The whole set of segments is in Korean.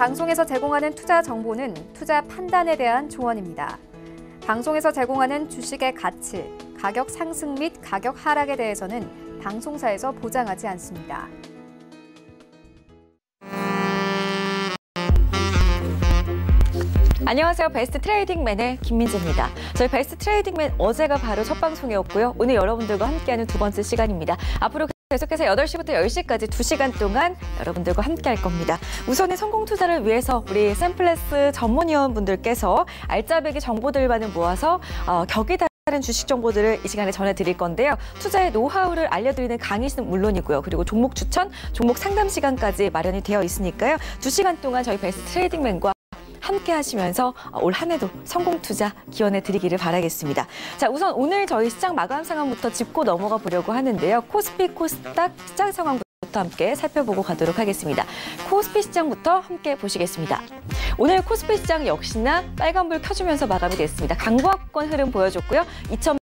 방송에서 제공하는 투자 정보는 투자 판단에 대한 조언입니다. 방송에서 제공하는 주식의 가치, 가격 상승 및 가격 하락에 대해서는 방송사에서 보장하지 않습니다. 안녕하세요. 베스트 트레이딩맨의 김민지입니다. 저희 베스트 트레이딩맨 어제가 바로 첫 방송이었고요. 오늘 여러분들과 함께하는 두 번째 시간입니다. 앞으로 계속해서 8시부터 10시까지 2시간 동안 여러분들과 함께할 겁니다. 우선은 성공 투자를 위해서 우리 샘플레스 전문위원분들께서 알짜배기 정보들만을 모아서 격이 다른 주식 정보들을 이 시간에 전해드릴 건데요. 투자의 노하우를 알려드리는 강의는 물론이고요. 그리고 종목 추천, 종목 상담 시간까지 마련이 되어 있으니까요. 2시간 동안 저희 베스트 트레이딩맨과 함께 하시면서 올 한 해도 성공 투자 기원해 드리기를 바라겠습니다. 자, 우선 오늘 저희 시장 마감 상황부터 짚고 넘어가 보려고 하는데요. 코스피, 코스닥 시장 상황부터 함께 살펴보고 가도록 하겠습니다. 코스피 시장부터 함께 보시겠습니다. 오늘 코스피 시장 역시나 빨간불 켜주면서 마감이 됐습니다. 강보합권 흐름 보여줬고요.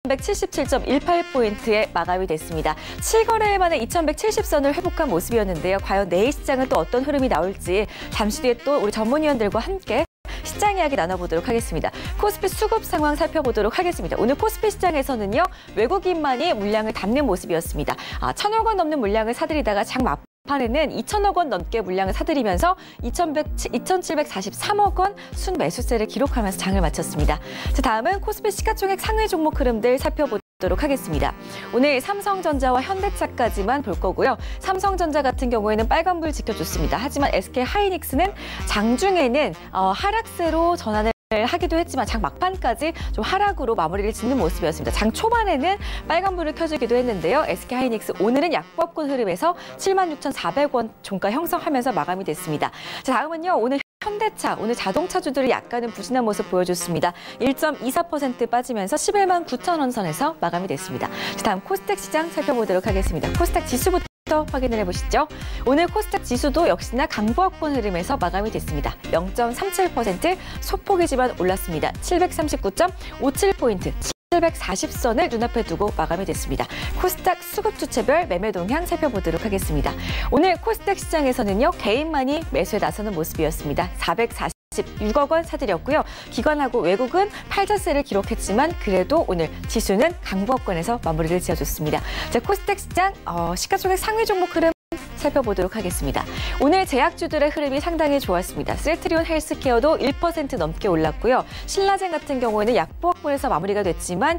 2177.18포인트에 마감이 됐습니다. 7거래일 만에 2170선을 회복한 모습이었는데요. 과연 내일 시장은 또 어떤 흐름이 나올지 잠시 뒤에 또 우리 전문위원들과 함께 시장 이야기 나눠보도록 하겠습니다. 코스피 수급 상황 살펴보도록 하겠습니다. 오늘 코스피 시장에서는요. 외국인만이 물량을 담는 모습이었습니다. 1,000억 원 넘는 물량을 사들이다가 장 막판에는 2,000억 원 넘게 물량을 사들이면서 2,743억 원 순매수세를 기록하면서 장을 마쳤습니다. 자, 다음은 코스피 시가총액 상위 종목 흐름들 살펴보도록 하겠습니다. 오늘 삼성전자와 현대차까지만 볼 거고요. 삼성전자 같은 경우에는 빨간불 지켜줬습니다. 하지만 SK하이닉스는 장중에는 하락세로 전환을 하기도 했지만 장 막판까지 좀 하락으로 마무리를 짓는 모습이었습니다. 장 초반에는 빨간불을 켜주기도 했는데요. SK하이닉스 오늘은 약보합권 흐름에서 76,400원 종가 형성하면서 마감이 됐습니다. 자, 다음은요. 오늘 현대차, 오늘 자동차주들이 약간은 부진한 모습 보여줬습니다. 1.24% 빠지면서 11만 9천 원 선에서 마감이 됐습니다. 자, 다음 코스닥 시장 살펴보도록 하겠습니다. 코스닥 지수부터 확인을 해보시죠. 오늘 코스닥 지수도 역시나 강보합권 흐름에서 마감이 됐습니다. 0.37% 소폭이지만 올랐습니다. 739.57포인트. 740선을 눈앞에 두고 마감이 됐습니다. 코스닥 수급주체별 매매 동향 살펴보도록 하겠습니다. 오늘 코스닥 시장에서는요. 개인만이 매수에 나서는 모습이었습니다. 446억 원 사들였고요. 기관하고 외국은 팔자세를 기록했지만 그래도 오늘 지수는 강보합권에서 마무리를 지어줬습니다. 자, 코스닥 시장 시가총액 상위 종목 흐름 살펴보도록 하겠습니다. 오늘 제약주들의 흐름이 상당히 좋았습니다. 셀트리온 헬스케어도 1% 넘게 올랐고요. 신라젠 같은 경우에는 약보합권에서 마무리가 됐지만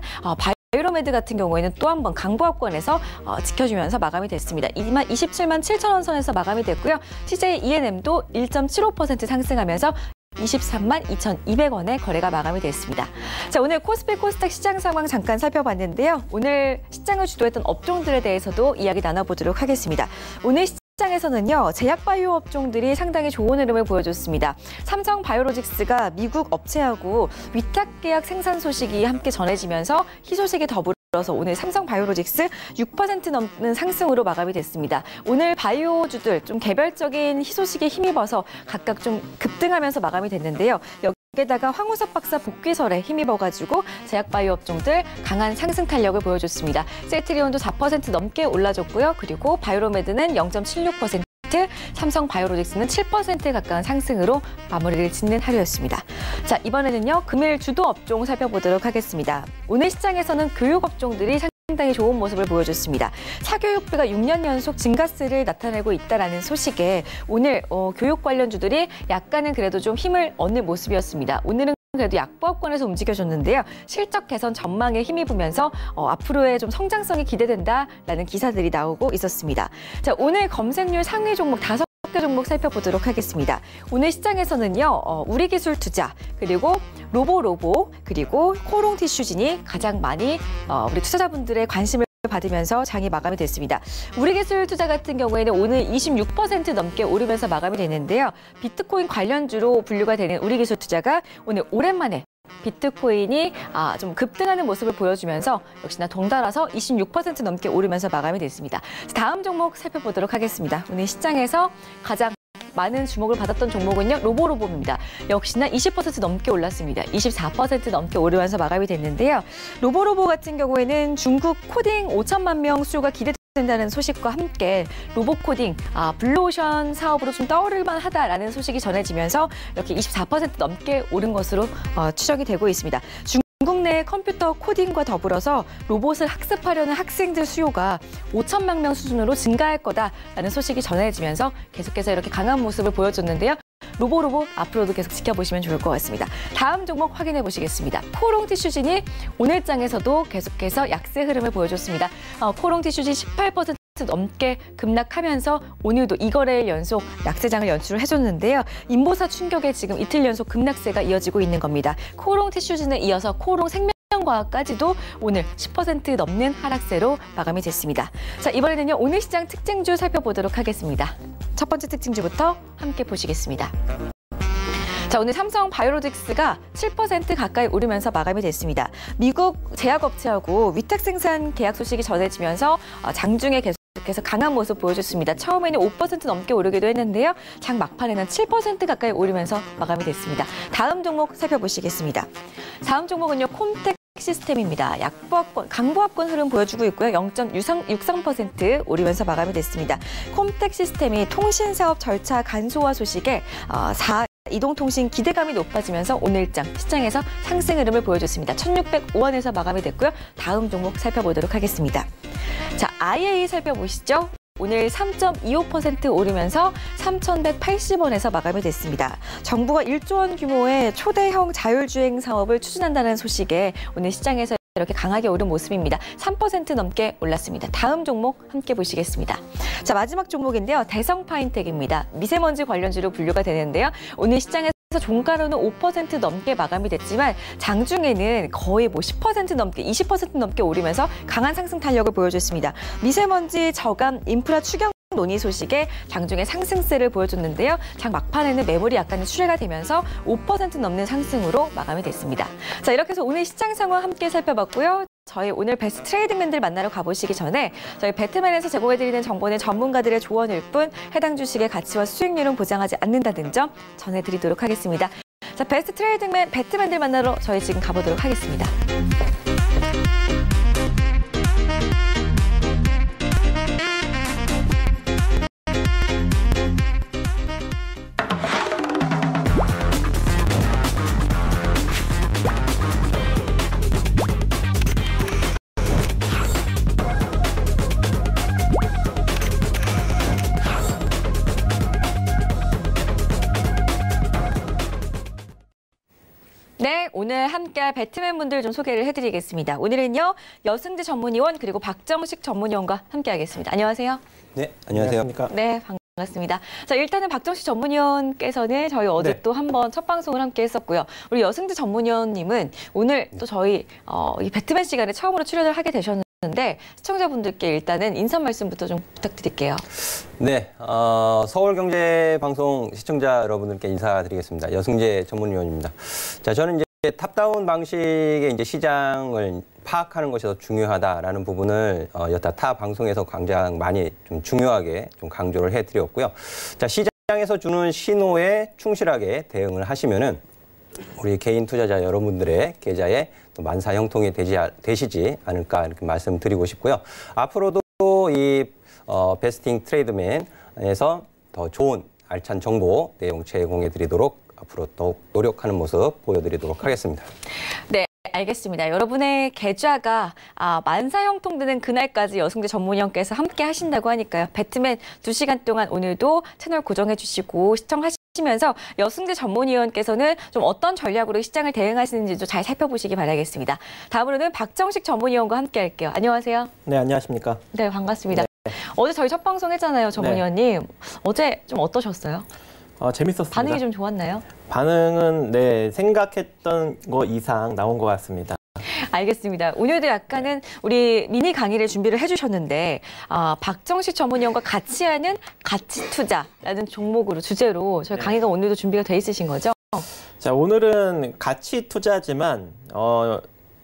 바이오로메드 같은 경우에는 또 한 번 강보합권에서 지켜주면서 마감이 됐습니다. 27만 7천 원 선에서 마감이 됐고요. CJ ENM도 1.75% 상승하면서 23만 2,200원에 거래가 마감이 됐습니다. 자, 오늘 코스피 코스닥 시장 상황 잠깐 살펴봤는데요. 오늘 시장을 주도했던 업종들에 대해서도 이야기 나눠보도록 하겠습니다. 오늘 시장에서는요. 제약바이오 업종들이 상당히 좋은 흐름을 보여줬습니다. 삼성바이오로직스가 미국 업체하고 위탁 계약 생산 소식이 함께 전해지면서 희소식에 더불어서 오늘 삼성바이오로직스 6% 넘는 상승으로 마감이 됐습니다. 오늘 바이오주들 좀 개별적인 희소식에 힘입어서 각각 좀 급등하면서 마감이 됐는데요. 여기에다가 황우석 박사 복귀설에 힘입어가지고 제약바이오 업종들 강한 상승 탄력을 보여줬습니다. 셀트리온도 4% 넘게 올라줬고요. 그리고 바이오로메드는 0.76%. 삼성바이오로직스는 7% 가까운 상승으로 마무리를 짓는 하루였습니다. 자, 이번에는요. 금일 주도 업종 살펴보도록 하겠습니다. 오늘 시장에서는 교육 업종들이 상당히 좋은 모습을 보여줬습니다. 사교육비가 6년 연속 증가세를 나타내고 있다는 소식에 오늘 교육 관련주들이 약간은 그래도 좀 힘을 얻는 모습이었습니다. 오늘은 그래도 약보합권에서 움직여줬는데요. 실적 개선 전망에 힘입으면서 앞으로의 좀 성장성이 기대된다라는 기사들이 나오고 있었습니다. 자, 오늘 검색률 상위 종목 5개 종목 살펴보도록 하겠습니다. 오늘 시장에서는요. 우리기술투자, 그리고 로보로보, 그리고 코롱티슈진이 가장 많이 우리 투자자분들의 관심을 받으면서 장이 마감이 됐습니다. 우리기술투자 같은 경우에는 오늘 26% 넘게 오르면서 마감이 됐는데요. 비트코인 관련주로 분류가 되는 우리기술투자가 오늘 오랜만에 비트코인이 좀 급등하는 모습을 보여주면서 역시나 덩달아서 26% 넘게 오르면서 마감이 됐습니다. 다음 종목 살펴보도록 하겠습니다. 오늘 시장에서 가장 많은 주목을 받았던 종목은요. 로보로보입니다. 역시나 20% 넘게 올랐습니다. 24% 넘게 오르면서 마감이 됐는데요. 로보로보 같은 경우에는 중국 코딩 5천만 명 수요가 기대 된다는 소식과 함께 로봇 코딩, 블루오션 사업으로 좀 떠오를만 하다라는 소식이 전해지면서 이렇게 24% 넘게 오른 것으로 추정이 되고 있습니다. 중국 내 컴퓨터 코딩과 더불어서 로봇을 학습하려는 학생들 수요가 5천만 명 수준으로 증가할 거다라는 소식이 전해지면서 계속해서 이렇게 강한 모습을 보여줬는데요. 로봇 앞으로도 계속 지켜보시면 좋을 것 같습니다. 다음 종목 확인해 보시겠습니다. 코롱 티슈진이 오늘장에서도 계속해서 약세 흐름을 보여줬습니다. 코롱 티슈진 18% 넘게 급락하면서 오늘도 2거래일 연속 약세장을 연출을 해줬는데요. 인보사 충격에 지금 이틀 연속 급락세가 이어지고 있는 겁니다. 코롱 티슈진에 이어서 코롱 생명과학까지도 오늘 10% 넘는 하락세로 마감이 됐습니다. 자, 이번에는요, 오늘 시장 특징주 살펴보도록 하겠습니다. 첫 번째 특징주부터 함께 보시겠습니다. 자, 오늘 삼성 바이오로직스가 7% 가까이 오르면서 마감이 됐습니다. 미국 제약업체하고 위탁 생산 계약 소식이 전해지면서 장중에 계속해서 강한 모습 보여줬습니다. 처음에는 5% 넘게 오르기도 했는데요. 장 막판에는 7% 가까이 오르면서 마감이 됐습니다. 다음 종목 살펴보시겠습니다. 다음 종목은요, 콤텍 시스템입니다. 강보합권 흐름 보여주고 있고요. 0.63% 오르면서 마감이 됐습니다. 콤텍 시스템이 통신사업 절차 간소화 소식에 이동통신 기대감이 높아지면서 오늘장 시장에서 상승 흐름을 보여줬습니다. 1,605원에서 마감이 됐고요. 다음 종목 살펴보도록 하겠습니다. 자, IA 살펴보시죠. 오늘 3.25% 오르면서 3,180원에서 마감이 됐습니다. 정부가 1조 원 규모의 초대형 자율주행 사업을 추진한다는 소식에 오늘 시장에서 이렇게 강하게 오른 모습입니다. 3% 넘게 올랐습니다. 다음 종목 함께 보시겠습니다. 자, 마지막 종목인데요. 대성파인텍입니다. 미세먼지 관련주로 분류가 되는데요. 오늘 시장에서 종가로는 5% 넘게 마감이 됐지만 장중에는 거의 10% 넘게, 20% 넘게 오르면서 강한 상승 탄력을 보여줬습니다. 미세먼지 저감 인프라 추경 논의 소식에 장중에 상승세를 보여줬는데요. 장 막판에는 매물이 약간의 출회가 되면서 5% 넘는 상승으로 마감이 됐습니다. 자, 이렇게 해서 오늘 시장 상황 함께 살펴봤고요. 저희 오늘 베스트 트레이딩맨들 만나러 가보시기 전에 저희 배트맨에서 제공해드리는 정보는 전문가들의 조언일 뿐 해당 주식의 가치와 수익률은 보장하지 않는다는 점 전해드리도록 하겠습니다. 자, 베스트 트레이딩맨 배트맨들 만나러 저희 지금 가보도록 하겠습니다. 네, 오늘 함께할 배트맨 분들 좀 소개를 해드리겠습니다. 오늘은요, 여승재 전문위원 그리고 박정식 전문위원과 함께하겠습니다. 안녕하세요. 네, 안녕하세요. 네, 반갑습니다. 자, 일단은 박정식 전문위원께서는 저희 어제 또 한번 첫 방송을 함께 했었고요. 우리 여승재 전문위원님은 오늘 또 저희 이 배트맨 시간에 처음으로 출연을 하게 되셨는데 시청자분들께 일단은 인사 말씀부터 좀 부탁드릴게요. 네, 서울경제방송 시청자 여러분들께 인사드리겠습니다. 여승재 전문위원입니다. 자, 저는 이제 탑다운 방식의 이제 시장을 파악하는 것이 더 중요하다라는 부분을 여타 타 방송에서 굉장히 많이 좀 중요하게 좀 강조를 해드렸고요. 자, 시장에서 주는 신호에 충실하게 대응을 하시면은 우리 개인 투자자 여러분들의 계좌에 또 만사 형통이 되시지 않을까 이렇게 말씀드리고 싶고요. 앞으로도 이 베스팅 트레이드맨에서 더 좋은 알찬 정보 내용 제공해드리도록 앞으로 더욱 노력하는 모습 보여드리도록 하겠습니다. 네, 알겠습니다. 여러분의 계좌가 만사 형통되는 그날까지 여승재 전문위원께서 함께 하신다고 하니까요. 배트맨 2시간 동안 오늘도 채널 고정해 주시고 시청하시면서 여승재 전문위원께서는 좀 어떤 전략으로 시장을 대응하시는지도 잘 살펴보시기 바라겠습니다. 다음으로는 박정식 전문위원과 함께 할게요. 안녕하세요. 네, 안녕하십니까. 네, 반갑습니다. 네. 어제 저희 첫 방송 했잖아요, 전문위원님. 네. 어제 좀 어떠셨어요? 재밌었습니다. 반응이 좀 좋았나요? 반응은 네, 생각했던 거 이상 나온 것 같습니다. 알겠습니다. 오늘도 약간은 우리 미니 강의를 준비를 해주셨는데 박정식 전문위원과 같이 하는 가치 투자라는 종목으로 주제로 저희 강의가 오늘도 준비가 돼 있으신 거죠? 자, 오늘은 가치 투자지만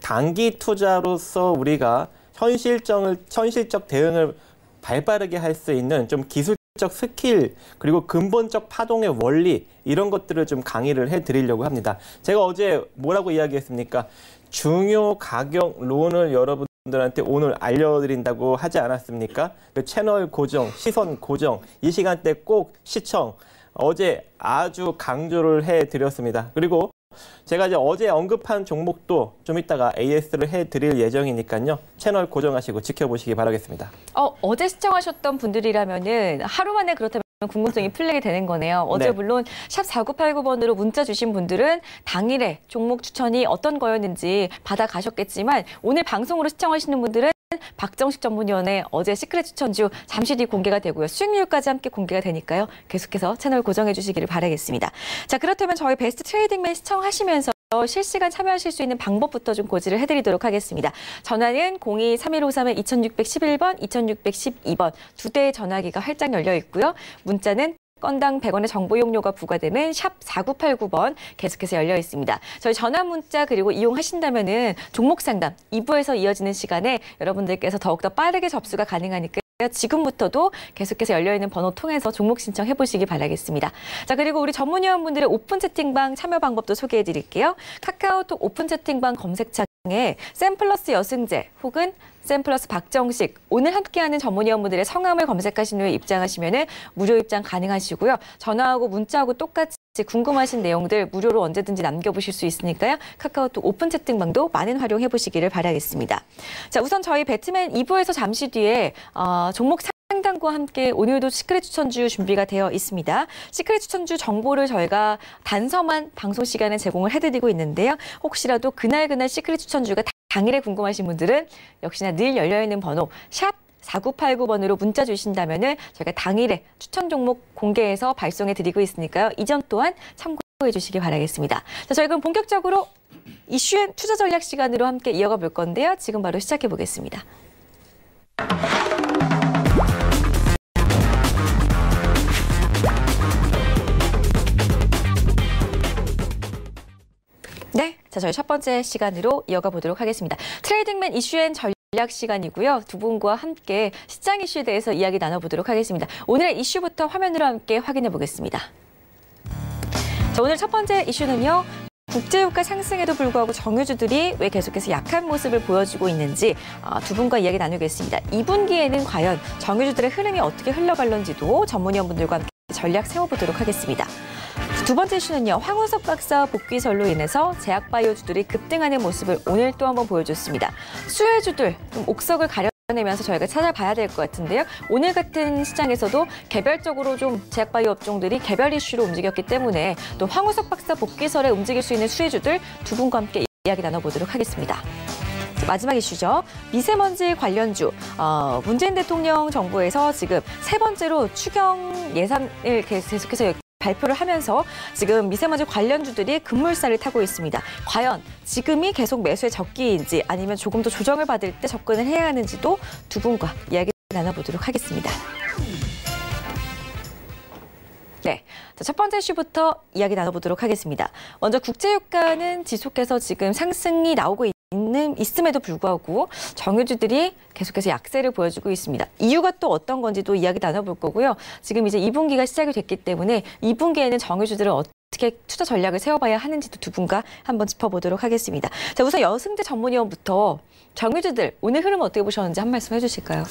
단기 투자로서 우리가 현실적 대응을 발빠르게 할 수 있는 좀 기술적 스킬 그리고 근본적 파동의 원리 이런 것들을 좀 강의를 해드리려고 합니다. 제가 어제 뭐라고 이야기했습니까? 중요 가격 론을 여러분들이 분들한테 오늘 알려드린다고 하지 않았습니까? 그 채널 고정, 시선 고정, 이 시간대 꼭 시청, 어제 아주 강조를 해드렸습니다. 그리고 제가 이제 어제 언급한 종목도 좀 이따가 AS를 해드릴 예정이니까요. 채널 고정하시고 지켜보시기 바라겠습니다. 어제 시청하셨던 분들이라면은 하루 만에 그렇다면 궁금증이 풀리게 되는 거네요. 어제 네. 물론 샵 4989번으로 문자 주신 분들은 당일에 종목 추천이 어떤 거였는지 받아가셨겠지만 오늘 방송으로 시청하시는 분들은 박정식 전문위원의 어제 시크릿 추천주 잠시 뒤 공개가 되고요. 수익률까지 함께 공개가 되니까요. 계속해서 채널 고정해 주시기를 바라겠습니다. 자, 그렇다면 저희 베스트 트레이딩맨 시청하시면서 실시간 참여하실 수 있는 방법부터 좀 고지를 해드리도록 하겠습니다. 전화는 02-3153-2611번, 2612번 두 대의 전화기가 활짝 열려 있고요. 문자는 건당 100원의 정보 이용료가 부과되는 샵 4989번 계속해서 열려 있습니다. 저희 전화 문자 그리고 이용하신다면은 종목 상담 2부에서 이어지는 시간에 여러분들께서 더욱더 빠르게 접수가 가능하니까 지금부터도 계속해서 열려있는 번호 통해서 종목 신청해 보시기 바라겠습니다. 자, 그리고 우리 전문위원분들의 오픈 채팅방 참여 방법도 소개해 드릴게요. 카카오톡 오픈 채팅방 검색창에 샘플러스 여승재 혹은 샘플러스 박정식 오늘 함께하는 전문위원분들의 성함을 검색하신 후에 입장하시면 무료 입장 가능하시고요. 전화하고 문자하고 똑같이 궁금하신 내용들 무료로 언제든지 남겨보실 수 있으니까요. 카카오톡 오픈 채팅방도 많은 활용해 보시기를 바라겠습니다. 자, 우선 저희 배트맨 2부에서 잠시 뒤에 종목 상담과 함께 오늘도 시크릿 추천주 준비가 되어 있습니다. 시크릿 추천주 정보를 저희가 단서만 방송 시간에 제공을 해드리고 있는데요. 혹시라도 그날 시크릿 추천주가 당일에 궁금하신 분들은 역시나 늘 열려있는 번호 샵 4989번으로 문자 주신다면 저희가 당일에 추천 종목 공개해서 발송해 드리고 있으니까요. 이전 또한 참고해 주시기 바라겠습니다. 자, 저희 그럼 본격적으로 이슈앤 투자 전략 시간으로 함께 이어가 볼 건데요. 지금 바로 시작해 보겠습니다. 네, 자, 저희 첫 번째 시간으로 이어가 보도록 하겠습니다. 트레이딩맨 이슈앤 전략 시간이고요. 두 분과 함께 시장 이슈에 대해서 이야기 나눠보도록 하겠습니다. 오늘의 이슈부터 화면으로 함께 확인해 보겠습니다. 자, 오늘 첫 번째 이슈는요. 국제유가 상승에도 불구하고 정유주들이 왜 계속해서 약한 모습을 보여주고 있는지 두 분과 이야기 나누겠습니다. 2분기에는 과연 정유주들의 흐름이 어떻게 흘러갈런지도 전문위원분들과 함께 전략 세워보도록 하겠습니다. 두 번째 이슈는요. 황우석 박사 복귀설로 인해서 제약바이오주들이 급등하는 모습을 오늘 또 한번 보여줬습니다. 수혜주들 좀 옥석을 가려내면서 저희가 찾아봐야 될 것 같은데요. 오늘 같은 시장에서도 개별적으로 좀 제약바이오 업종들이 개별 이슈로 움직였기 때문에 또 황우석 박사 복귀설에 움직일 수 있는 수혜주들 두 분과 함께 이야기 나눠보도록 하겠습니다. 마지막 이슈죠. 미세먼지 관련주. 문재인 대통령 정부에서 지금 세 번째로 추경 예산을 계속해서 발표를 하면서 지금 미세먼지 관련주들이 급물살을 타고 있습니다. 과연 지금이 계속 매수의 적기인지 아니면 조금 더 조정을 받을 때 접근을 해야 하는지도 두 분과 이야기 나눠보도록 하겠습니다. 네, 자, 첫 번째 이슈부터 이야기 나눠보도록 하겠습니다. 먼저 국제유가는 지속해서 지금 상승이 나오고 있음에도 불구하고 정유주들이 계속해서 약세를 보여주고 있습니다. 이유가 또 어떤 건지도 이야기 나눠볼 거고요. 지금 이제 2분기가 시작이 됐기 때문에 2분기에는 정유주들은 어떻게 투자 전략을 세워봐야 하는지도 두 분과 한번 짚어보도록 하겠습니다. 자, 우선 여승재 전문위원부터 정유주들 오늘 흐름 어떻게 보셨는지 한 말씀 해주실까요?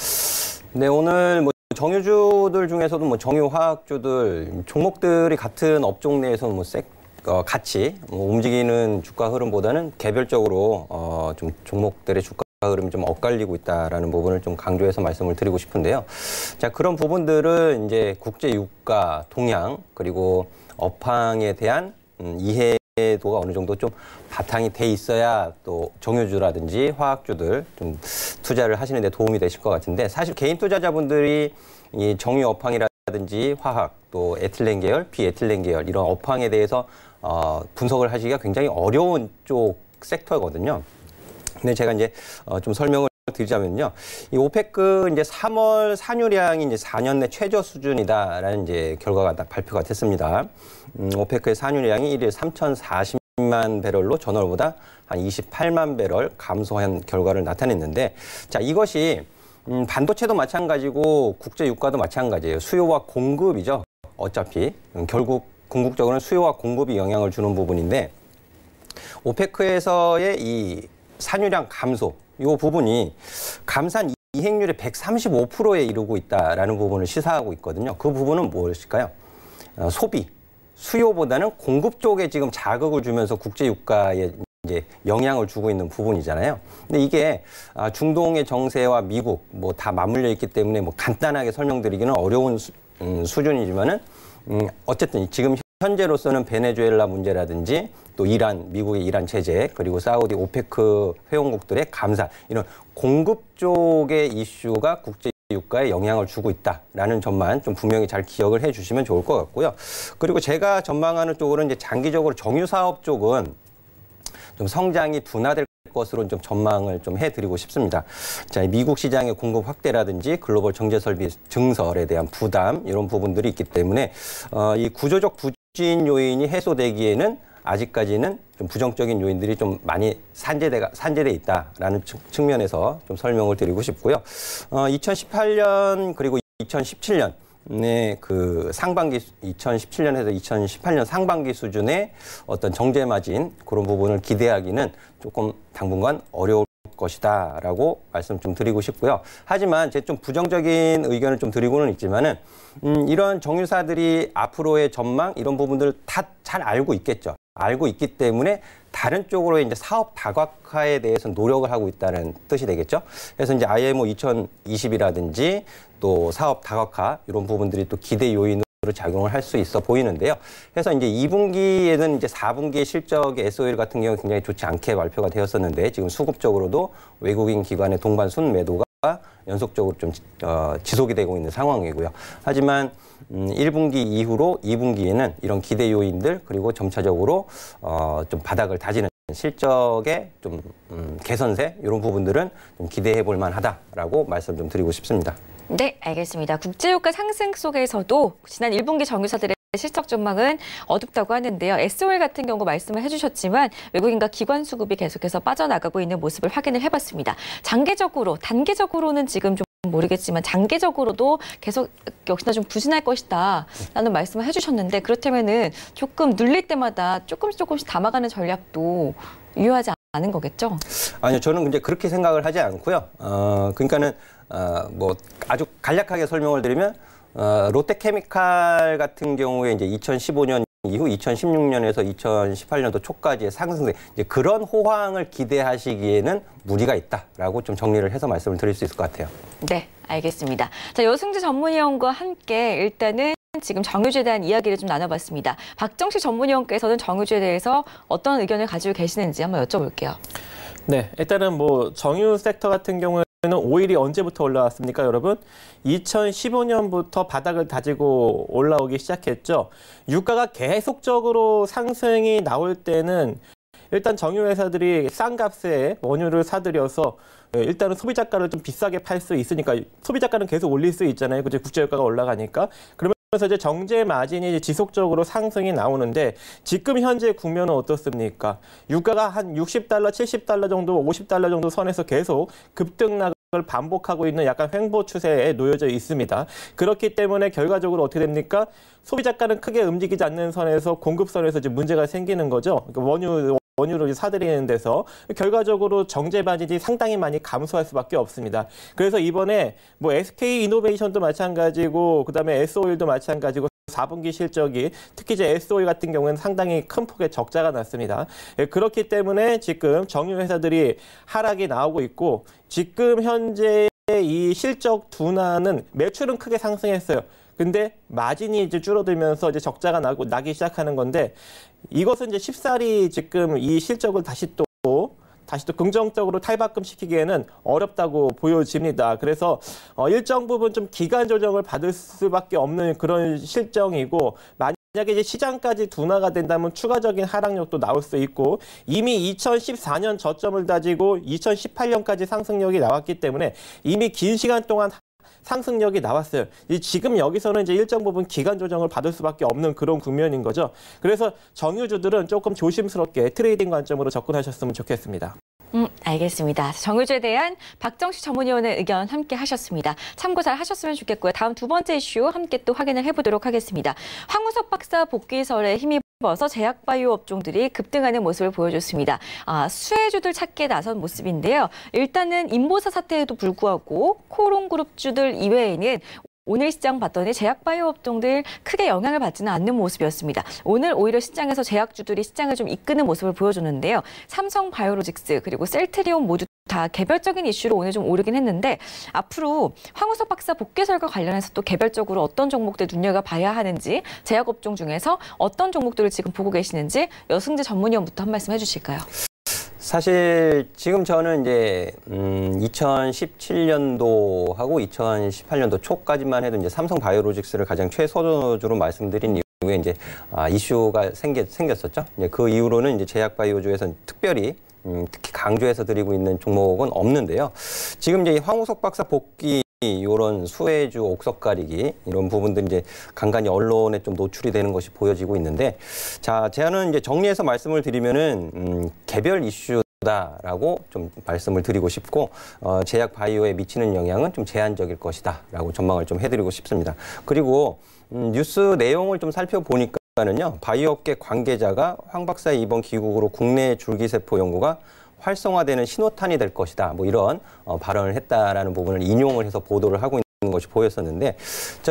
네, 오늘 정유주들 중에서도 정유화학주들 종목들이 같은 업종 내에서는 같이 움직이는 주가 흐름보다는 개별적으로 좀 종목들의 주가 흐름이 좀 엇갈리고 있다라는 부분을 좀 강조해서 말씀을 드리고 싶은데요. 자, 그런 부분들은 이제 국제 유가 동향 그리고 업황에 대한 이해도가 어느 정도 좀 바탕이 돼 있어야 또 정유주라든지 화학주들 좀 투자를 하시는 데 도움이 되실 것 같은데 사실 개인 투자자분들이 이 정유 업황이라든지 화학 또 에틸렌 계열, 비에틸렌 계열 이런 업황에 대해서 분석을 하시기가 굉장히 어려운 쪽 섹터거든요. 근데 제가 이제 좀 설명을 드리자면요. 이 오페크 이제 3월 산유량이 이제 4년 내 최저 수준이다라는 이제 결과가 발표가 됐습니다. 오페크의 산유량이 일일 3,040만 배럴로 전월보다 한 28만 배럴 감소한 결과를 나타냈는데 자, 이것이 반도체도 마찬가지고 국제 유가도 마찬가지예요. 수요와 공급이죠. 어차피 결국 궁극적으로는 수요와 공급이 영향을 주는 부분인데 오페크에서의 이 산유량 감소 이 부분이 감산 이행률의 135%에 이르고 있다라는 부분을 시사하고 있거든요. 그 부분은 무엇일까요? 소비, 수요보다는 공급 쪽에 지금 자극을 주면서 국제 유가에 이제 영향을 주고 있는 부분이잖아요. 근데 이게 중동의 정세와 미국 뭐 다 맞물려 있기 때문에 뭐 간단하게 설명드리기는 어려운 수준이지만은 어쨌든 지금 현재로서는 베네수엘라 문제라든지 또 이란, 미국의 이란 제재, 그리고 사우디 오페크 회원국들의 감산, 이런 공급 쪽의 이슈가 국제 유가에 영향을 주고 있다라는 점만 좀 분명히 잘 기억을 해 주시면 좋을 것 같고요. 그리고 제가 전망하는 쪽으로는 이제 장기적으로 정유 사업 쪽은 좀 성장이 둔화될 것으로 좀 전망을 좀 해드리고 싶습니다. 자, 미국 시장의 공급 확대라든지 글로벌 정제 설비 증설에 대한 부담 이런 부분들이 있기 때문에 이 구조적 부진 요인이 해소되기에는 아직까지는 좀 부정적인 요인들이 좀 많이 산재돼 있다라는 측면에서 좀 설명을 드리고 싶고요. 2018년 그리고 2017년 그 상반기 2017년에서 2018년 상반기 수준의 어떤 정제 마진 그런 부분을 기대하기는 조금 당분간 어려울 것이다라고 말씀 좀 드리고 싶고요. 하지만 제 좀 부정적인 의견을 좀 드리고는 있지만은 이런 정유사들이 앞으로의 전망 이런 부분들을 다 잘 알고 있겠죠. 알고 있기 때문에 다른 쪽으로 이제 사업 다각화에 대해서 노력을 하고 있다는 뜻이 되겠죠. 그래서 이제 IMO 2020이라든지 또 사업 다각화 이런 부분들이 또 기대 요인으로 작용을 할 수 있어 보이는데요. 그래서 이제 2분기에는 이제 4분기의 실적의 SOL 같은 경우 굉장히 좋지 않게 발표가 되었었는데 지금 수급적으로도 외국인 기관의 동반 순매도가 연속적으로 좀 지속이 되고 있는 상황이고요. 하지만 1분기 이후로 2분기에는 이런 기대 요인들 그리고 점차적으로 좀 바닥을 다지는 실적의 좀 개선세 이런 부분들은 좀 기대해 볼 만하다라고 말씀 좀 드리고 싶습니다. 네, 알겠습니다. 국제유가 상승 속에서도 지난 1분기 정유사들의 실적 전망은 어둡다고 하는데요. SOL 같은 경우 말씀을 해주셨지만 외국인과 기관 수급이 계속해서 빠져나가고 있는 모습을 확인을 해봤습니다. 단계적으로는 지금 좀 모르겠지만 장기적으로도 계속 역시나 좀 부진할 것이다 라는 말씀을 해주셨는데 그렇다면은 조금 눌릴 때마다 조금씩 담아가는 전략도 유효하지 않은 거겠죠? 아니요, 저는 이제 그렇게 생각을 하지 않고요. 그러니까는 뭐 아주 간략하게 설명을 드리면 롯데케미칼 같은 경우에 이제 2015년 이후 2016년에서 2018년도 초까지의 상승세 이제 그런 호황을 기대하시기에는 무리가 있다라고 좀 정리를 해서 말씀을 드릴 수 있을 것 같아요. 네, 알겠습니다. 자, 여승재 전문위원과 함께 일단은 지금 정유주에 대한 이야기를 좀 나눠봤습니다. 박정식 전문위원께서는 정유주에 대해서 어떤 의견을 가지고 계시는지 한번 여쭤볼게요. 네, 일단은 뭐 정유 섹터 같은 경우에는 오일이 언제부터 올라왔습니까, 여러분? 2015년부터 바닥을 다지고 올라오기 시작했죠. 유가가 계속적으로 상승이 나올 때는 일단 정유회사들이 싼 값에 원유를 사들여서 일단은 소비자가를 좀 비싸게 팔 수 있으니까 소비자가는 계속 올릴 수 있잖아요. 그죠? 국제유가가 올라가니까. 그러면서 이제 정제 마진이 이제 지속적으로 상승이 나오는데 지금 현재 국면은 어떻습니까? 유가가 한 $60, $70 정도, $50 정도 선에서 계속 급등락을 반복하고 있는 약간 횡보 추세에 놓여져 있습니다. 그렇기 때문에 결과적으로 어떻게 됩니까? 소비자가는 크게 움직이지 않는 선에서 공급선에서 이제 문제가 생기는 거죠. 그러니까 원유를 사들이는 데서 결과적으로 정제 마진이 상당히 많이 감소할 수밖에 없습니다. 그래서 이번에 뭐 SK 이노베이션도 마찬가지고 그다음에 S-오일도 마찬가지고 4분기 실적이 특히 이제 S-오일 같은 경우에는 상당히 큰 폭의 적자가 났습니다. 그렇기 때문에 지금 정유 회사들이 하락이 나오고 있고 지금 현재 이 실적 둔화는 매출은 크게 상승했어요. 근데 마진이 이제 줄어들면서 이제 적자가 나기 시작하는 건데 이것은 이제 쉽사리 지금 이 실적을 다시 또 긍정적으로 탈바꿈시키기에는 어렵다고 보여집니다. 그래서 일정 부분 좀 기간 조정을 받을 수밖에 없는 그런 실정이고 만약에 이제 시장까지 둔화가 된다면 추가적인 하락력도 나올 수 있고 이미 2014년 저점을 다지고 2018년까지 상승력이 나왔기 때문에 이미 긴 시간 동안 상승력이 나왔어요. 지금 여기서는 이제 일정 부분 기간 조정을 받을 수밖에 없는 그런 국면인 거죠. 그래서 정유주들은 조금 조심스럽게 트레이딩 관점으로 접근하셨으면 좋겠습니다. 알겠습니다. 정유주에 대한 박정식 전문위원의 의견 함께 하셨습니다. 참고 잘 하셨으면 좋겠고요. 다음 두 번째 이슈 함께 또 확인을 해보도록 하겠습니다. 황우석 박사 복귀설에 힘입어 뒤집어서 제약바이오 업종들이 급등하는 모습을 보여줬습니다. 수혜주들 찾기에 나선 모습인데요. 일단은 인보사 사태에도 불구하고 코롱그룹주들 이외에는 오늘 시장 봤더니 제약바이오 업종들 크게 영향을 받지는 않는 모습이었습니다. 오늘 오히려 시장에서 제약주들이 시장을 좀 이끄는 모습을 보여주는데요. 삼성바이오로직스 그리고 셀트리온 모두 다 개별적인 이슈로 오늘 좀 오르긴 했는데 앞으로 황우석 박사 복귀설과 관련해서 또 개별적으로 어떤 종목들 눈여겨봐야 하는지 제약업종 중에서 어떤 종목들을 지금 보고 계시는지 여승재 전문위원부터 한 말씀 해주실까요? 사실 지금 저는 이제 2017년도하고 2018년도 초까지만 해도 이제 삼성바이오로직스를 가장 최소주로 말씀드린 이후에 이제 이슈가 생겼었죠. 이제 그 이후로는 이제 제약바이오주에서는 특별히 특히 강조해서 드리고 있는 종목은 없는데요. 지금 이제 황우석 박사 복귀 이런 수혜주 옥석 가리기 이런 부분들이 이제 간간히 언론에 좀 노출이 되는 것이 보여지고 있는데, 자, 저는 이제 정리해서 말씀을 드리면은 개별 이슈다라고 좀 말씀을 드리고 싶고, 제약 바이오에 미치는 영향은 좀 제한적일 것이다라고 전망을 좀 해드리고 싶습니다. 그리고 뉴스 내용을 좀 살펴보니까는요, 바이오업계 관계자가 황 박사의 이번 귀국으로 국내 줄기세포 연구가 활성화되는 신호탄이 될 것이다. 뭐 이런 발언을 했다라는 부분을 인용을 해서 보도를 하고 있는 것이 보였었는데,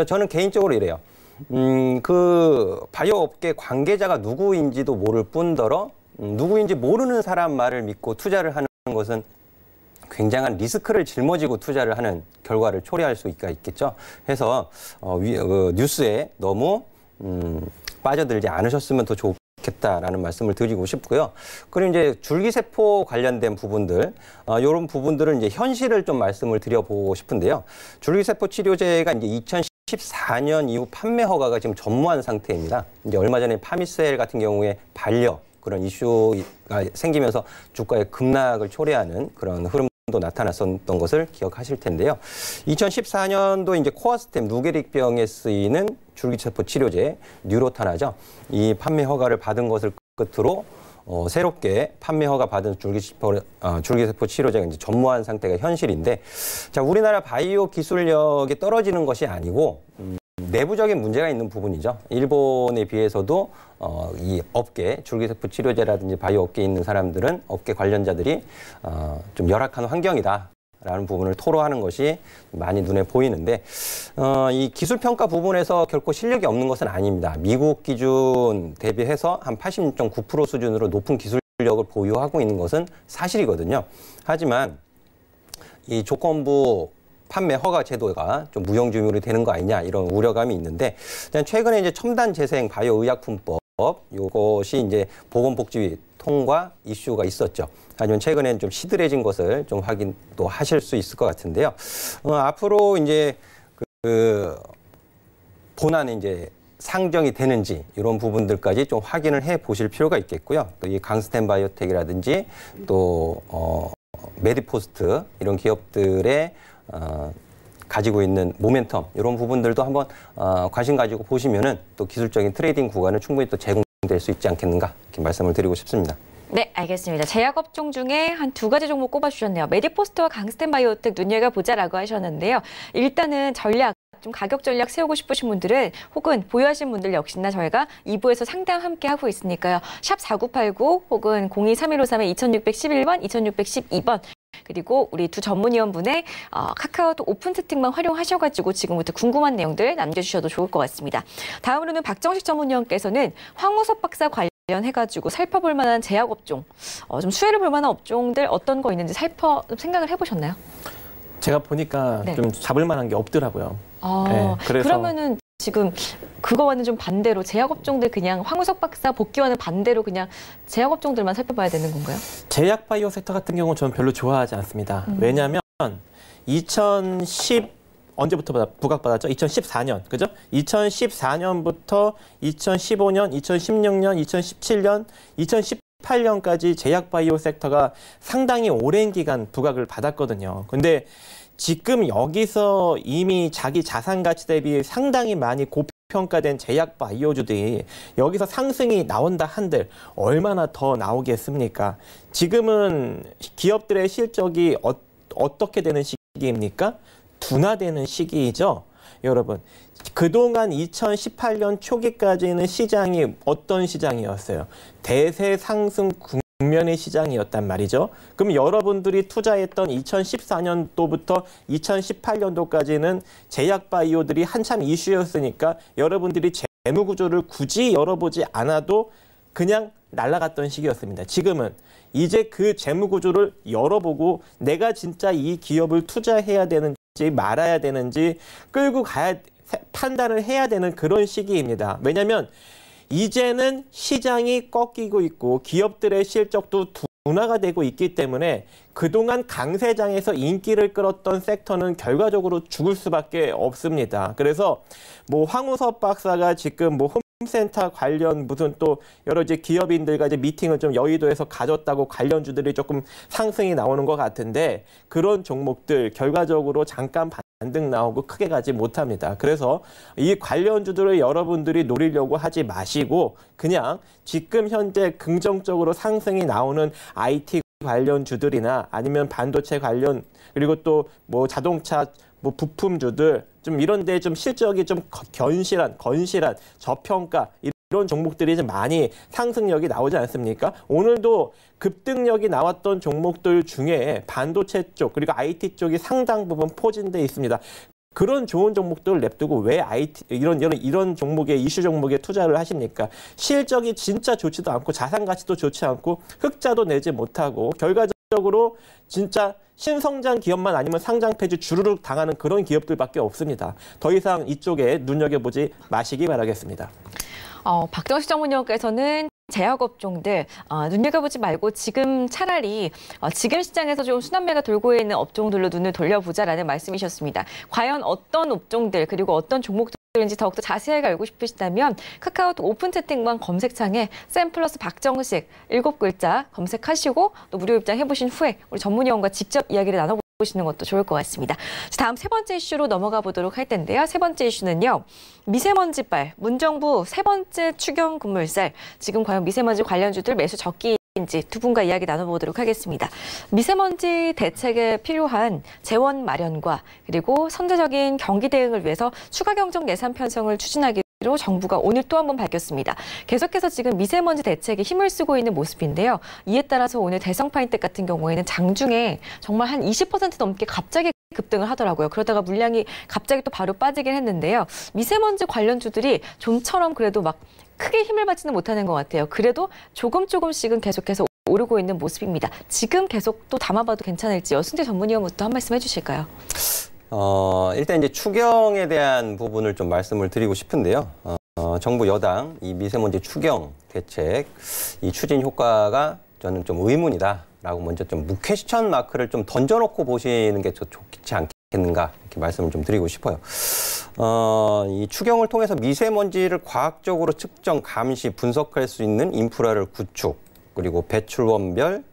저는 개인적으로 이래요. 그 바이오업계 관계자가 누구인지도 모를 뿐더러 누구인지 모르는 사람 말을 믿고 투자를 하는 것은 굉장한 리스크를 짊어지고 투자를 하는 결과를 초래할 수가 있겠죠. 해서 뉴스에 너무 빠져들지 않으셨으면 더 좋겠다라는 말씀을 드리고 싶고요. 그리고 이제 줄기세포 관련된 부분들, 이런 부분들은 이제 현실을 좀 말씀을 드려보고 싶은데요. 줄기세포 치료제가 이제 2014년 이후 판매 허가가 지금 전무한 상태입니다. 이제 얼마 전에 파미셀 같은 경우에 반려 그런 이슈가 생기면서 주가의 급락을 초래하는 그런 흐름도 나타났었던 것을 기억하실 텐데요. 2014년도 이제 코아스템 누게릭병에 쓰이는 줄기세포 치료제 뉴로타나죠. 이 판매 허가를 받은 것을 끝으로 새롭게 판매 허가 받은 줄기세포 치료제가 이제 전무한 상태가 현실인데, 자, 우리나라 바이오 기술력이 떨어지는 것이 아니고 내부적인 문제가 있는 부분이죠. 일본에 비해서도 이 업계, 줄기세포 치료제라든지 바이오 업계에 있는 사람들은 업계 관련자들이 좀 열악한 환경이다. 라는 부분을 토로하는 것이 많이 눈에 보이는데, 이 기술평가 부분에서 결코 실력이 없는 것은 아닙니다. 미국 기준 대비해서 한 86.9% 수준으로 높은 기술력을 보유하고 있는 것은 사실이거든요. 하지만 이 조건부 판매 허가 제도가 좀 무용지물이 되는 거 아니냐 이런 우려감이 있는데, 최근에 이제 첨단 재생 바이오 의약품법 이것이 이제 보건복지위 통과 이슈가 있었죠. 하지만 최근에는 좀 시들해진 것을 좀 확인도 하실 수 있을 것 같은데요. 앞으로 이제 본안에 이제 상정이 되는지 이런 부분들까지 좀 확인을 해 보실 필요가 있겠고요. 또 이 강스텐 바이오텍이라든지 또 메디포스트 이런 기업들의 가지고 있는 모멘텀 이런 부분들도 한번 관심 가지고 보시면은 또 기술적인 트레이딩 구간을 충분히 또 제공될 수 있지 않겠는가 이렇게 말씀을 드리고 싶습니다. 네, 알겠습니다. 제약업종 중에 한 두 가지 종목 꼽아주셨네요. 메디포스트와 강스텐 바이오텍 눈여겨보자라고 하셨는데요. 일단은 전략, 좀 가격 전략 세우고 싶으신 분들은 혹은 보유하신 분들 역시나 저희가 2부에서 상담 함께 하고 있으니까요. 샵 4989 혹은 023153의 2611번, 2612번 그리고 우리 두 전문위원분의 카카오톡 오픈 채팅만 활용하셔가지고 지금부터 궁금한 내용들 남겨주셔도 좋을 것 같습니다. 다음으로는 박정식 전문위원께서는 황우석 박사 관련해가지고 살펴볼 만한 제약업종, 좀 수혜를 볼 만한 업종들 어떤 거 있는지 생각을 해보셨나요? 제가 보니까 네. 좀 잡을 만한 게 없더라고요. 네, 그래서 그러면은 지금 그거와는 좀 반대로 제약업종들 그냥 황우석 박사 복귀와는 반대로 그냥 제약업종들만 살펴봐야 되는 건가요? 제약 바이오 섹터 같은 경우는 저는 별로 좋아하지 않습니다. 왜냐하면 언제부터 부각받았죠? 2014년, 그죠? 2014년부터 2015년, 2016년, 2017년, 2018년까지 제약 바이오 섹터가 상당히 오랜 기간 부각을 받았거든요. 근데 지금 여기서 이미 자기 자산 가치 대비 상당히 많이 고평가된 제약 바이오주들이 여기서 상승이 나온다 한들 얼마나 더 나오겠습니까? 지금은 기업들의 실적이 어떻게 되는 시기입니까? 둔화되는 시기이죠. 여러분, 그동안 2018년 초기까지는 시장이 어떤 시장이었어요? 대세 상승 국면의 시장이었단 말이죠. 그럼 여러분들이 투자했던 2014년도부터 2018년도까지는 제약바이오들이 한참 이슈였으니까 여러분들이 재무구조를 굳이 열어보지 않아도 그냥 날아갔던 시기였습니다. 지금은 이제 그 재무구조를 열어보고 내가 진짜 이 기업을 투자해야 되는지 말아야 되는지 끌고 가야 판단을 해야 되는 그런 시기입니다. 왜냐하면 이제는 시장이 꺾이고 있고 기업들의 실적도 둔화가 되고 있기 때문에 그동안 강세장에서 인기를 끌었던 섹터는 결과적으로 죽을 수밖에 없습니다. 그래서 뭐 황우섭 박사가 지금 뭐 홈센터 관련 무슨 또 여러 이제 기업인들과 이제 미팅을 좀 여의도에서 가졌다고 관련주들이 조금 상승이 나오는 것 같은데 그런 종목들 결과적으로 잠깐 반등 나오고 크게 가지 못합니다. 그래서 이 관련주들을 여러분들이 노리려고 하지 마시고 그냥 지금 현재 긍정적으로 상승이 나오는 IT 관련주들이나 아니면 반도체 관련 그리고 또 뭐 자동차 뭐 부품주들 좀 이런 데 좀 실적이 좀 건실한 저평가 이런 종목들이 좀 많이 상승력이 나오지 않습니까? 오늘도 급등력이 나왔던 종목들 중에 반도체 쪽 그리고 IT 쪽이 상당 부분 포진돼 있습니다. 그런 좋은 종목들을 냅두고 왜 IT 이런 종목에 이슈 종목에 투자를 하십니까? 실적이 진짜 좋지도 않고 자산 가치도 좋지 않고 흑자도 내지 못하고 결과적으로 진짜 신성장 기업만 아니면 상장 폐지 주르륵 당하는 그런 기업들밖에 없습니다. 더 이상 이쪽에 눈여겨보지 마시기 바라겠습니다. 박정식 전문위원께서는 제약업종들 눈여겨보지 말고 지금 차라리 지금 시장에서 좀 순환매가 돌고 있는 업종들로 눈을 돌려보자라는 말씀이셨습니다. 과연 어떤 업종들 그리고 어떤 종목들인지 더욱더 자세하게 알고 싶으시다면 카카오톡 오픈 채팅방 검색창에 쌤 플러스 박정식 7글자 검색하시고 또 무료 입장해보신 후에 우리 전문위원과 직접 이야기를 나눠보시는 것도 좋을 것 같습니다. 다음 세 번째 이슈로 넘어가 보도록 할 텐데요. 세 번째 이슈는요. 미세먼지발, 문정부 세 번째 추경 급물살. 지금 과연 미세먼지 관련주들 매수 적기인지 두 분과 이야기 나눠보도록 하겠습니다. 미세먼지 대책에 필요한 재원 마련과 그리고 선제적인 경기 대응을 위해서 추가 경정 예산 편성을 추진하기로 정부가 오늘 또 한 번 밝혔습니다. 계속해서 지금 미세먼지 대책에 힘을 쓰고 있는 모습인데요. 이에 따라서 오늘 대성파인텍 같은 경우에는 장중에 정말 한 20% 넘게 갑자기 급등을 하더라고요. 그러다가 물량이 갑자기 또 바로 빠지긴 했는데요. 미세먼지 관련주들이 좀처럼 그래도 막 크게 힘을 받지는 못하는 것 같아요. 그래도 조금씩은 계속해서 오르고 있는 모습입니다. 지금 계속 또 담아봐도 괜찮을지 여승재 전문위원부터 한 말씀 해주실까요? 일단 이제 추경에 대한 부분을 좀 말씀을 드리고 싶은데요. 정부 여당 이 미세먼지 추경 대책 이 추진 효과가 저는 좀 의문이다라고 먼저 좀 무퀘스천 마크를 좀 던져놓고 보시는 게 좋지 않겠는가 이렇게 말씀을 좀 드리고 싶어요. 이 추경을 통해서 미세먼지를 과학적으로 측정, 감시, 분석할 수 있는 인프라를 구축 그리고 배출원별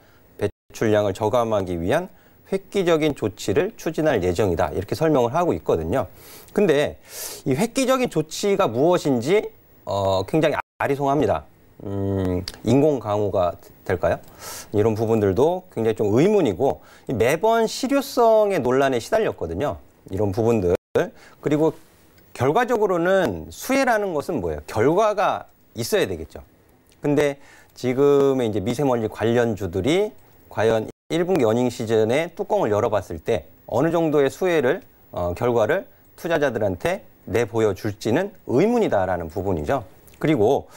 배출량을 저감하기 위한 획기적인 조치를 추진할 예정이다. 이렇게 설명을 하고 있거든요. 근데 이 획기적인 조치가 무엇인지 굉장히 아리송합니다. 인공 강우가 될까요? 이런 부분들도 굉장히 좀 의문이고 매번 실효성의 논란에 시달렸거든요. 이런 부분들. 그리고 결과적으로는 수혜라는 것은 뭐예요? 결과가 있어야 되겠죠. 근데 지금의 이제 미세먼지 관련주들이 과연 1분기 어닝 시즌에 뚜껑을 열어봤을 때 어느 정도의 수혜를, 결과를 투자자들한테 내보여줄지는 의문이다라는 부분이죠. 그리고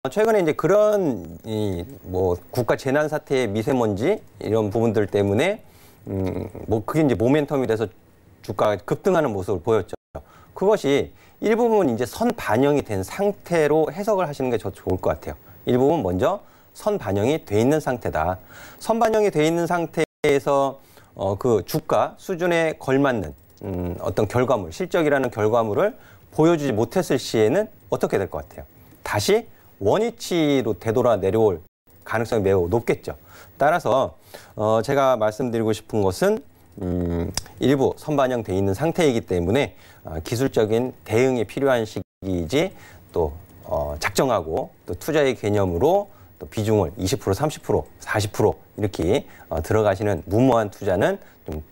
최근에 이제 그런 뭐 국가 재난 사태의 미세먼지 이런 부분들 때문에 뭐 그게 이제 모멘텀이 돼서 주가가 급등하는 모습을 보였죠. 그것이 일부분 이제 선 반영이 된 상태로 해석을 하시는 게 좋을 것 같아요. 일부분 먼저 선 반영이 돼 있는 상태다. 선 반영이 돼 있는 상태에서 그 주가 수준에 걸맞는 어떤 결과물, 실적이라는 결과물을 보여주지 못했을 시에는 어떻게 될 것 같아요? 다시 원위치로 되돌아 내려올 가능성이 매우 높겠죠. 따라서 제가 말씀드리고 싶은 것은 일부 선반영돼 있는 상태이기 때문에 기술적인 대응이 필요한 시기이지 또 작정하고 또 투자의 개념으로 또 비중을 20%, 30%, 40% 이렇게 들어가시는 무모한 투자는 좀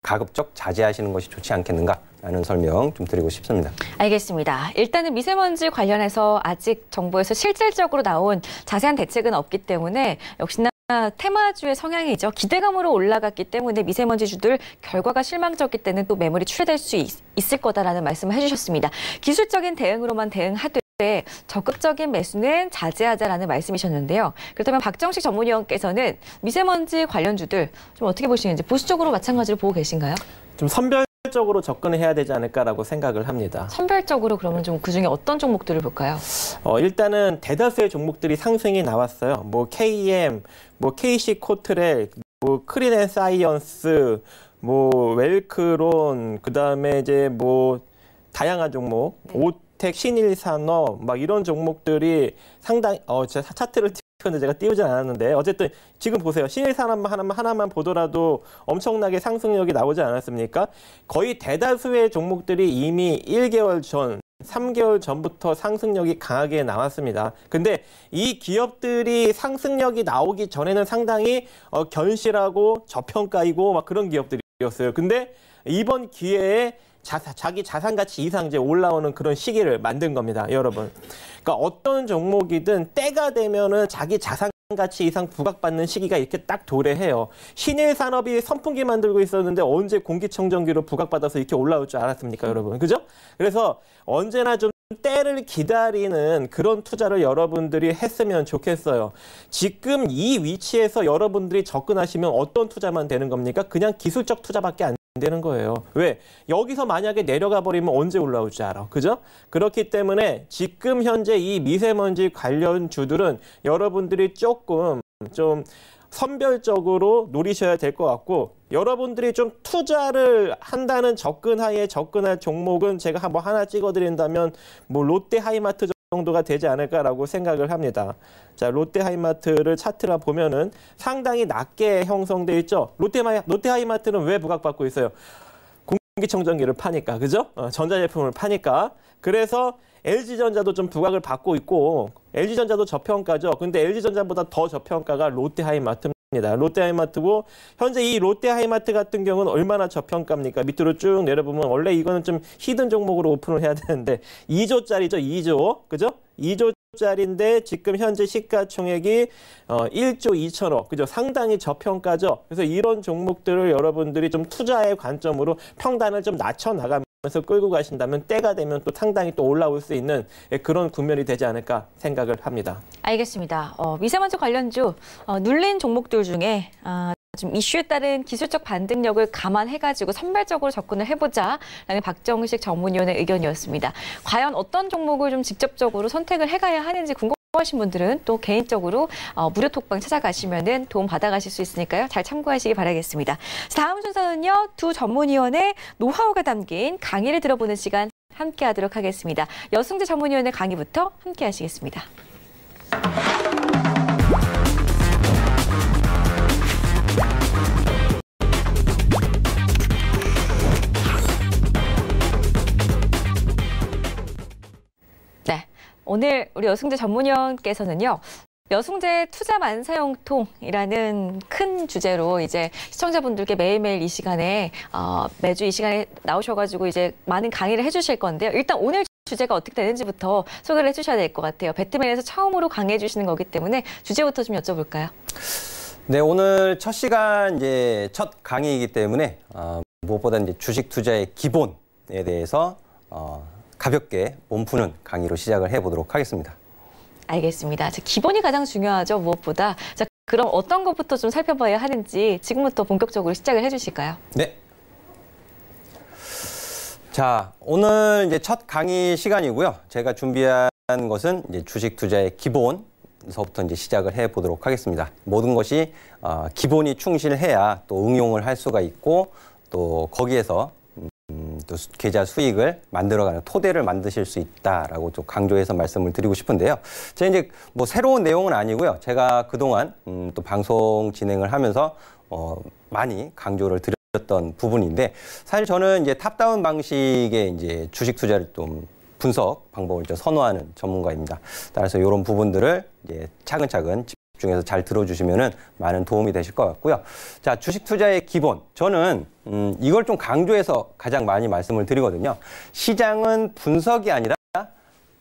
가급적 자제하시는 것이 좋지 않겠는가 라는 설명 좀 드리고 싶습니다. 알겠습니다. 일단은 미세먼지 관련해서 아직 정부에서 실질적으로 나온 자세한 대책은 없기 때문에 역시나 테마주의 성향이죠. 기대감으로 올라갔기 때문에 미세먼지주들 결과가 실망적일 때는 또 매물이 출회될 수 있을 거다라는 말씀을 해주셨습니다. 기술적인 대응으로만 대응하되 적극적인 매수는 자제하자라는 말씀이셨는데요. 그렇다면 박정식 전문위원께서는 미세먼지 관련주들 좀 어떻게 보시는지 보수적으로 마찬가지로 보고 계신가요? 좀 선별적으로 접근해야 되지 않을까라고 생각을 합니다. 선별적으로 그러면 좀 그중에 어떤 종목들을 볼까요? 일단은 대다수의 종목들이 상승이 나왔어요. 뭐 KM, 뭐 KC 코트렐, 뭐 크린앤사이언스, 뭐 웰크론, 그다음에 이제 뭐 다양한 종목, 오텍, 신일산업 막 이런 종목들이 상당히 제가 차트를 띄웠는데 제가 띄우진 않았는데 어쨌든 지금 보세요. 신일산업 하나만 보더라도 엄청나게 상승력이 나오지 않았습니까? 거의 대다수의 종목들이 이미 1개월 전 3개월 전부터 상승력이 강하게 나왔습니다. 근데 이 기업들이 상승력이 나오기 전에는 상당히 견실하고 저평가이고 막 그런 기업들이었어요. 근데 이번 기회에 자기 자산가치 이상 이제 올라오는 그런 시기를 만든 겁니다, 여러분. 그러니까 어떤 종목이든 때가 되면은 자기 자산가치 이상 부각받는 시기가 이렇게 딱 도래해요. 신일산업이 선풍기 만들고 있었는데 언제 공기청정기로 부각받아서 이렇게 올라올 줄 알았습니까, 여러분? 그죠? 그래서 언제나 좀 때를 기다리는 그런 투자를 여러분들이 했으면 좋겠어요. 지금 이 위치에서 여러분들이 접근하시면 어떤 투자만 되는 겁니까? 그냥 기술적 투자밖에 안 되는 거예요. 왜? 여기서 만약에 내려가 버리면 언제 올라올 줄 알아. 그죠? 그렇기 때문에 지금 현재 이 미세먼지 관련 주들은 여러분들이 조금 좀 선별적으로 노리셔야 될 것 같고, 여러분들이 좀 투자를 한다는 접근하에 접근할 종목은 제가 뭐 하나 찍어드린다면 뭐 롯데하이마트 정도가 되지 않을까라고 생각을 합니다. 자, 롯데하이마트를 차트라 보면은 상당히 낮게 형성돼 있죠. 롯데하이마트는 왜 부각받고 있어요? 공기청정기를 파니까, 그죠? 전자제품을 파니까. 그래서 LG전자도 좀 부각을 받고 있고, LG전자도 저평가죠. 근데 LG전자보다 더 저평가가 롯데하이마트입니다. 롯데하이마트고, 현재 이 롯데하이마트 같은 경우는 얼마나 저평가입니까? 밑으로 쭉 내려보면 원래 이거는 좀 히든 종목으로 오픈을 해야 되는데 2조짜리죠. 2조. 그죠? 2조짜리인데 지금 현재 시가총액이 1조 2천억. 그죠? 상당히 저평가죠. 그래서 이런 종목들을 여러분들이 좀 투자의 관점으로 평단을 좀 낮춰 나가면서 끌고 가신다면 때가 되면 또 상당히 또 올라올 수 있는 그런 국면이 되지 않을까 생각을 합니다. 알겠습니다. 미세먼지 관련주 눌린 종목들 중에 좀 이슈에 따른 기술적 반등력을 감안해가지고 선별적으로 접근을 해보자라는 박정식 전문위원의 의견이었습니다. 과연 어떤 종목을 좀 직접적으로 선택을 해가야 하는지 궁금하신 분들은 또 개인적으로 무료 톡방 찾아가시면 도움 받아가실 수 있으니까요. 잘 참고하시기 바라겠습니다. 다음 순서는요. 두 전문위원의 노하우가 담긴 강의를 들어보는 시간 함께하도록 하겠습니다. 여승재 전문위원의 강의부터 함께하시겠습니다. 오늘 우리 여승재 전문위원께서는요. 여승재 투자 만사형통이라는 큰 주제로 이제 시청자분들께 매일매일 이 시간에 매주 이 시간에 나오셔가지고 이제 많은 강의를 해주실 건데요. 일단 오늘 주제가 어떻게 되는지부터 소개를 해주셔야 될 것 같아요. 배트맨에서 처음으로 강의해 주시는 거기 때문에 주제부터 좀 여쭤볼까요? 네, 오늘 첫 시간 이제 첫 강의이기 때문에 무엇보다 이제 주식 투자의 기본에 대해서 가볍게 몸푸는 강의로 시작을 해보도록 하겠습니다. 알겠습니다. 기본이 가장 중요하죠, 무엇보다. 자, 그럼 어떤 것부터 좀 살펴봐야 하는지 지금부터 본격적으로 시작을 해주실까요? 네. 자, 오늘 이제 첫 강의 시간이고요. 제가 준비한 것은 이제 주식 투자의 기본서부터 이제 시작을 해보도록 하겠습니다. 모든 것이 기본이 충실해야 또 응용을 할 수가 있고 또 거기에서 또 계좌 수익을 만들어가는 토대를 만드실 수 있다라고 좀 강조해서 말씀을 드리고 싶은데요. 제가 이제 뭐 새로운 내용은 아니고요. 제가 그동안 또 방송 진행을 하면서 많이 강조를 드렸던 부분인데 사실 저는 이제 탑다운 방식의 이제 주식 투자를 좀 분석 방법을 좀 선호하는 전문가입니다. 따라서 이런 부분들을 이제 차근차근 집중해서 잘 들어주시면은 많은 도움이 되실 것 같고요. 자, 주식 투자의 기본. 저는 이걸 좀 강조해서 가장 많이 말씀을 드리거든요. 시장은 분석이 아니라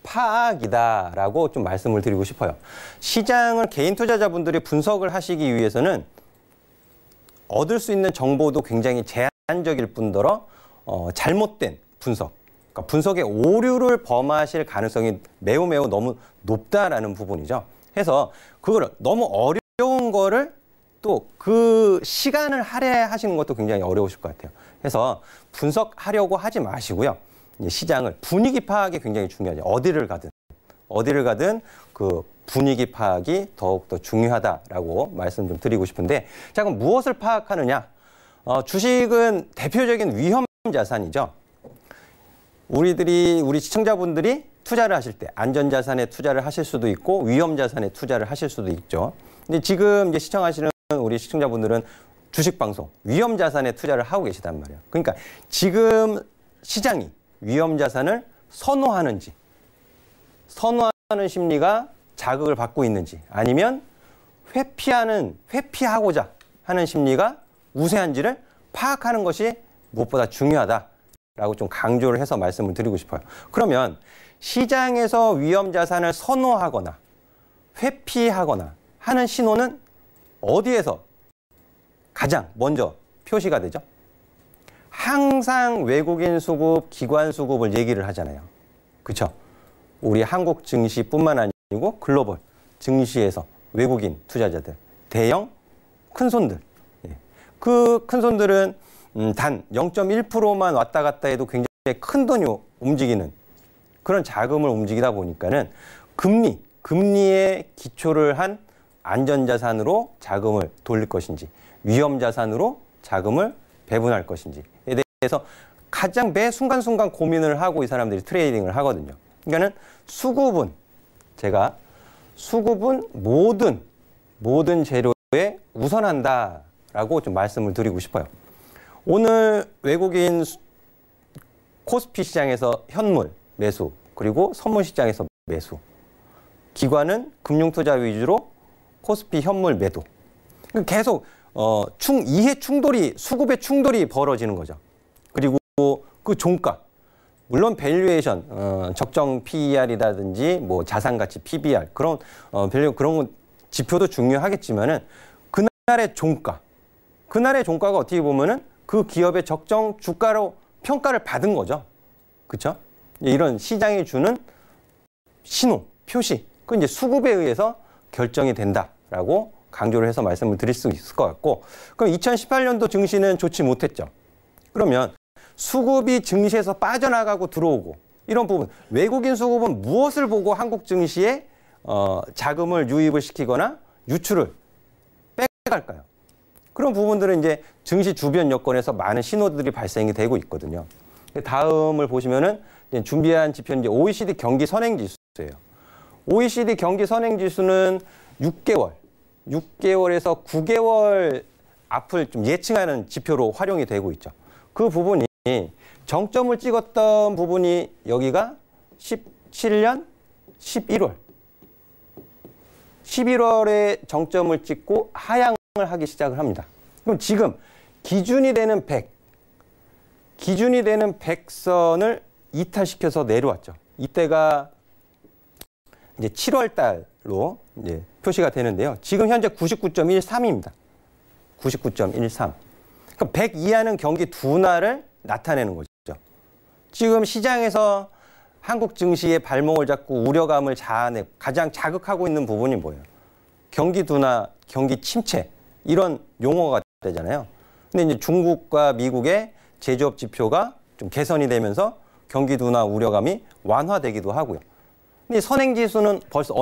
파악이다라고 좀 말씀을 드리고 싶어요. 시장을 개인 투자자분들이 분석을 하시기 위해서는 얻을 수 있는 정보도 굉장히 제한적일 뿐더러 잘못된 분석, 그러니까 분석의 오류를 범하실 가능성이 매우 너무 높다라는 부분이죠. 해서 그거를 너무 어려운 거를 또 그 시간을 할애하시는 것도 굉장히 어려우실 것 같아요. 그래서 분석하려고 하지 마시고요. 시장을 분위기 파악이 굉장히 중요하죠. 어디를 가든 그 분위기 파악이 더욱더 중요하다라고 말씀 좀 드리고 싶은데, 자, 그럼 무엇을 파악하느냐? 주식은 대표적인 위험 자산이죠. 우리 시청자분들이 투자를 하실 때 안전자산에 투자를 하실 수도 있고 위험 자산에 투자를 하실 수도 있죠. 근데 지금 이제 시청하시는 우리 시청자분들은 주식 방송 위험 자산에 투자를 하고 계시단 말이에요. 그러니까 지금 시장이 위험 자산을 선호하는 심리가 자극을 받고 있는지, 아니면 회피하고자 하는 심리가 우세한지를 파악하는 것이 무엇보다 중요하다라고 좀 강조를 해서 말씀을 드리고 싶어요. 그러면 시장에서 위험 자산을 선호하거나 회피하거나 하는 신호는 어디에서 가장 먼저 표시가 되죠? 항상 외국인 수급, 기관 수급을 얘기를 하잖아요. 그렇죠? 우리 한국 증시뿐만 아니고 글로벌 증시에서 외국인 투자자들, 대형 큰손들. 그 큰손들은 단 0.1%만 왔다 갔다 해도 굉장히 큰 돈이 움직이는 그런 자금을 움직이다 보니까는 금리에 기초를 한 안전자산으로 자금을 돌릴 것인지, 위험자산으로 자금을 배분할 것인지에 대해서 가장 매 순간순간 고민을 하고 이 사람들이 트레이딩을 하거든요. 그러니까는 수급은 모든 재료에 우선한다라고 좀 말씀을 드리고 싶어요. 오늘 외국인 코스피 시장에서 현물 매수, 그리고 선물 시장에서 매수. 기관은 금융투자 위주로 코스피 현물 매도. 계속 이해 충돌이, 수급의 충돌이 벌어지는 거죠. 그리고 그 종가, 물론 밸류에이션, 적정 PER이라든지 뭐 자산가치 PBR 그런 그런 지표도 중요하겠지만은 그날의 종가가 어떻게 보면은 그 기업의 적정 주가로 평가를 받은 거죠. 그렇죠? 이런 시장이 주는 신호, 표시, 그건 이제 수급에 의해서 결정이 된다라고 강조를 해서 말씀을 드릴 수 있을 것 같고, 그럼 2018년도 증시는 좋지 못했죠. 그러면 수급이 증시에서 빠져나가고 들어오고 이런 부분, 외국인 수급은 무엇을 보고 한국 증시에 자금을 유입을 시키거나 유출을 빼갈까요? 그런 부분들은 이제 증시 주변 여건에서 많은 신호들이 발생이 되고 있거든요. 다음을 보시면은 준비한 지표는 이제 OECD 경기 선행 지수예요. OECD 경기 선행 지수는 6개월에서 9개월 앞을 좀 예측하는 지표로 활용이 되고 있죠. 그 부분이 정점을 찍었던 부분이 여기가 17년 11월에 정점을 찍고 하향을 하기 시작을 합니다. 그럼 지금 기준이 되는 100선을 이탈시켜서 내려왔죠. 이때가 이제 7월 달로 이제 표시가 되는데요. 지금 현재 99.13입니다. 99.13. 그러니까 100 이하는 경기 둔화를 나타내는 거죠. 지금 시장에서 한국 증시의 발목을 잡고 우려감을 가장 자극하고 있는 부분이 뭐예요? 경기 둔화, 경기 침체 이런 용어가 되잖아요. 근데 이제 중국과 미국의 제조업 지표가 좀 개선이 되면서 경기 둔화 우려감이 완화되기도 하고요. 근데 선행지수는 벌써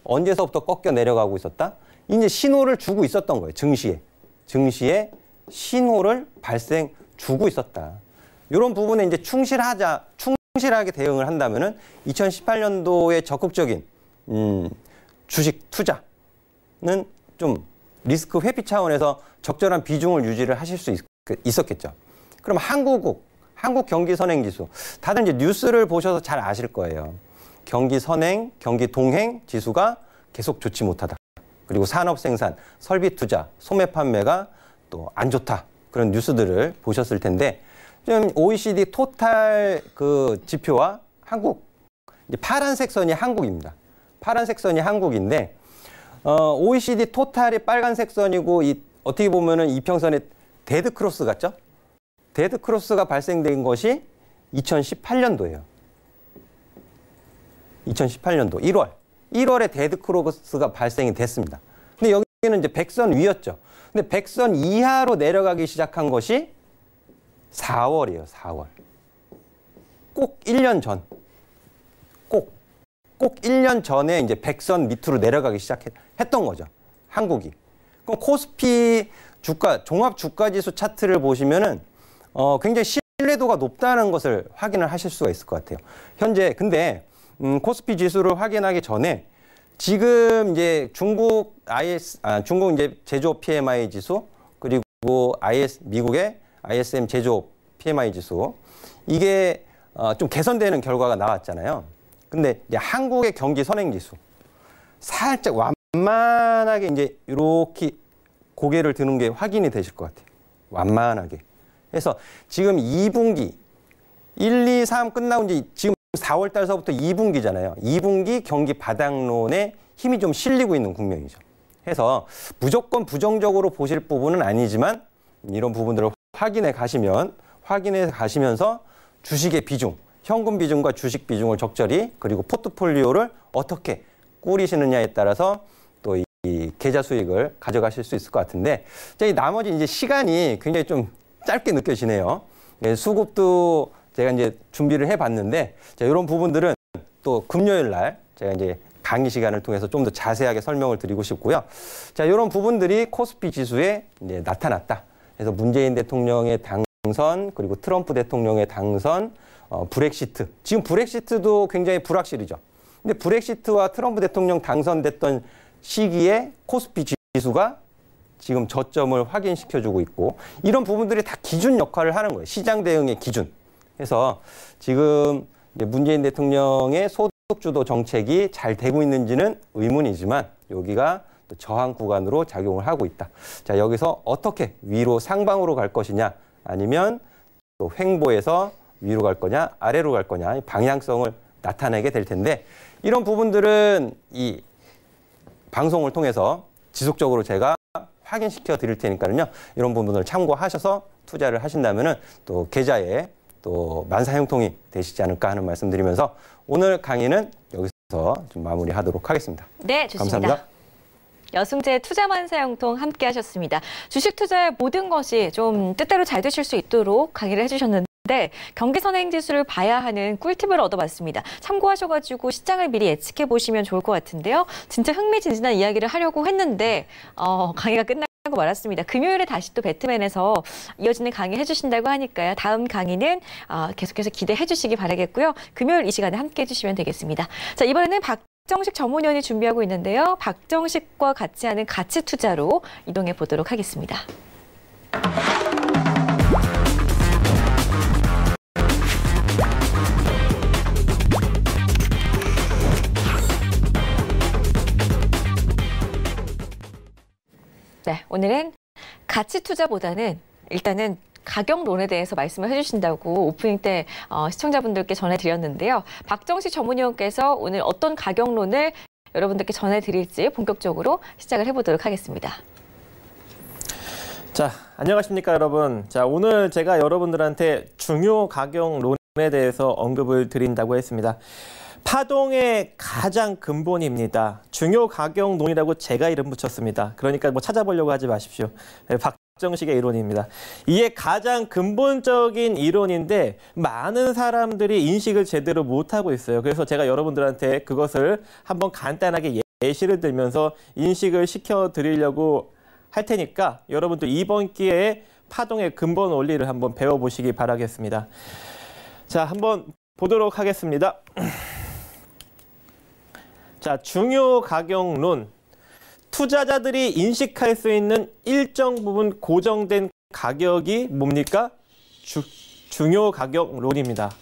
언제서부터 꺾여 내려가고 있었다? 이제 신호를 주고 있었던 거예요. 증시에 신호를 주고 있었다. 이런 부분에 이제 충실하게 대응을 한다면은 2018년도에 적극적인 주식 투자는 좀 리스크 회피 차원에서 적절한 비중을 유지를 하실 수 있었겠죠. 그럼 한국 경기 선행 지수, 다들 이제 뉴스를 보셔서 잘 아실 거예요. 경기 선행, 경기 동행 지수가 계속 좋지 못하다. 그리고 산업 생산, 설비 투자, 소매 판매가 또 안 좋다. 그런 뉴스들을 보셨을 텐데 지금 OECD 토탈 그 지표와 한국, 이제 파란색 선이 한국입니다. 파란색 선이 한국인데 OECD 토탈이 빨간색 선이고 어떻게 보면은 이평선의 데드 크로스 같죠? 데드 크로스가 발생된 것이 2018년도예요. 2018년도 1월에 데드 크로스가 발생이 됐습니다. 근데 여기는 이제 100선 위였죠. 근데 100선 이하로 내려가기 시작한 것이 4월이에요, 4월. 꼭 1년 전. 꼭 1년 전에 이제 100선 밑으로 내려가기 시작했던 거죠. 한국이. 그럼 코스피 주가, 종합 주가 지수 차트를 보시면은 굉장히 신뢰도가 높다는 것을 확인을 하실 수가 있을 것 같아요. 현재 근데 코스피 지수를 확인하기 전에 지금 이제 중국 이제 제조업 PMI 지수 그리고 미국의 ISM 제조업 PMI 지수 이게 좀 개선되는 결과가 나왔잖아요. 근데 이제 한국의 경기 선행 지수 살짝 완만하게 이제 이렇게 고개를 드는 게 확인이 되실 것 같아요. 완만하게. 그래서 지금 2분기 1, 2, 3 끝나고 이제 지금 4월 달서부터 2분기잖아요. 2분기 경기 바닥론에 힘이 좀 실리고 있는 국면이죠. 그래서 무조건 부정적으로 보실 부분은 아니지만 이런 부분들을 확인해 가시면서 주식의 비중, 현금 비중과 주식 비중을 적절히 그리고 포트폴리오를 어떻게 꾸리시느냐에 따라서 또 이 계좌 수익을 가져가실 수 있을 것 같은데 이 나머지 이제 시간이 굉장히 좀 짧게 느껴지네요. 수급도 제가 이제 준비를 해봤는데 이런 부분들은 또 금요일 날 제가 이제 강의 시간을 통해서 좀 더 자세하게 설명을 드리고 싶고요. 이런 부분들이 코스피 지수에 이제 나타났다. 그래서 문재인 대통령의 당선 그리고 트럼프 대통령의 당선, 브렉시트. 지금 브렉시트도 굉장히 불확실이죠. 근데 브렉시트와 트럼프 대통령 당선됐던 시기에 코스피 지수가 지금 저점을 확인시켜주고 있고 이런 부분들이 다 기준 역할을 하는 거예요. 시장 대응의 기준. 그래서 지금 문재인 대통령의 소득주도 정책이 잘 되고 있는지는 의문이지만 여기가 또 저항 구간으로 작용을 하고 있다. 여기서 어떻게 위로 상방으로 갈 것이냐 아니면 또 횡보해서 위로 갈 거냐 아래로 갈 거냐 방향성을 나타내게 될 텐데 이런 부분들은 이 방송을 통해서 지속적으로 제가 확인시켜 드릴 테니까요. 이런 부분을 참고하셔서 투자를 하신다면은 또 계좌에 또 만사형통이 되시지 않을까 하는 말씀드리면서 오늘 강의는 여기서 좀 마무리하도록 하겠습니다. 네, 좋습니다. 감사합니다. 여승재 투자만사형통 함께 하셨습니다. 주식 투자의 모든 것이 좀 뜻대로 잘 되실 수 있도록 강의를 해주셨는데 경기 선행 지수를 봐야 하는 꿀팁을 얻어봤습니다. 참고하셔가지고 시장을 미리 예측해 보시면 좋을 것 같은데요. 진짜 흥미진진한 이야기를 하려고 했는데 강의가 끝나고 말았습니다. 금요일에 다시 또 배트맨에서 이어지는 강의 해주신다고 하니까요. 다음 강의는 계속해서 기대해 주시기 바라겠고요. 금요일 이 시간에 함께 해주시면 되겠습니다. 자, 이번에는 박정식 전문위원이 준비하고 있는데요. 박정식과 같이 하는 가치 투자로 이동해 보도록 하겠습니다. 네, 오늘은 가치 투자보다는 일단은 가격론에 대해서 말씀을 해주신다고 오프닝 때 시청자분들께 전해드렸는데요. 박정식 전문위원께서 오늘 어떤 가격론을 여러분들께 전해드릴지 본격적으로 시작을 해보도록 하겠습니다. 자, 안녕하십니까 여러분. 자, 오늘 제가 여러분들한테 중요 가격론에 대해서 언급을 드린다고 했습니다. 파동의 가장 근본입니다. 중요 가격론이라고 제가 이름 붙였습니다. 그러니까 뭐 찾아보려고 하지 마십시오. 박정식의 이론입니다. 이게 가장 근본적인 이론인데 많은 사람들이 인식을 제대로 못하고 있어요. 그래서 제가 여러분들한테 그것을 한번 간단하게 예시를 들면서 인식을 시켜드리려고 할 테니까 여러분들 이번 기회에 파동의 근본 원리를 한번 배워보시기 바라겠습니다. 자, 한번 보도록 하겠습니다. 자, 중요 가격론. 투자자들이 인식할 수 있는 일정 부분 고정된 가격이 뭡니까? 중요 가격론입니다.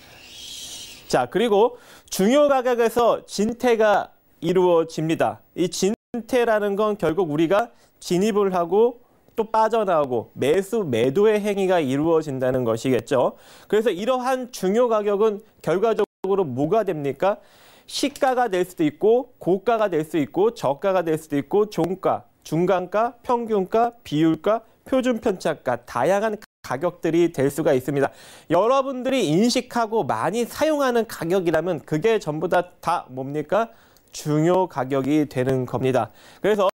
자, 그리고 중요 가격에서 진퇴가 이루어집니다. 이 상태라는 건 결국 우리가 진입을 하고 또 빠져나오고 매도의 행위가 이루어진다는 것이겠죠. 그래서 이러한 중요 가격은 결과적으로 뭐가 됩니까? 시가가 될 수도 있고 고가가 될 수 있고 저가가 될 수도 있고 종가, 중간가, 평균가, 비율가, 표준편차가 다양한 가격들이 될 수가 있습니다. 여러분들이 인식하고 많이 사용하는 가격이라면 그게 전부 다 뭡니까? 중요 가격이 되는 겁니다. 그래서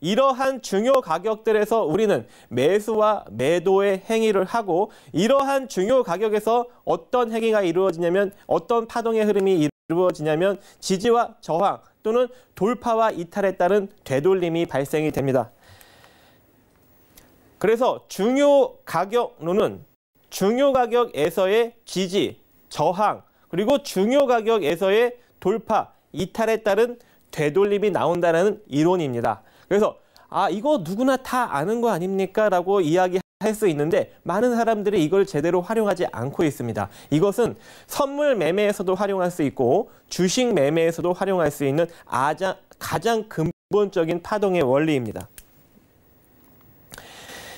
이러한 중요 가격들에서 우리는 매수와 매도의 행위를 하고 이러한 중요 가격에서 어떤 행위가 이루어지냐면 어떤 파동의 흐름이 이루어지냐면 지지와 저항 또는 돌파와 이탈에 따른 되돌림이 발생이 됩니다. 그래서 중요 가격론은 중요 가격에서의 지지, 저항 그리고 중요 가격에서의 돌파, 이탈에 따른 되돌림이 나온다는 이론입니다. 그래서 이거 누구나 다 아는 거 아닙니까? 라고 이야기할 수 있는데 많은 사람들이 이걸 제대로 활용하지 않고 있습니다. 이것은 선물 매매에서도 활용할 수 있고 주식 매매에서도 활용할 수 있는 가장 근본적인 파동의 원리입니다.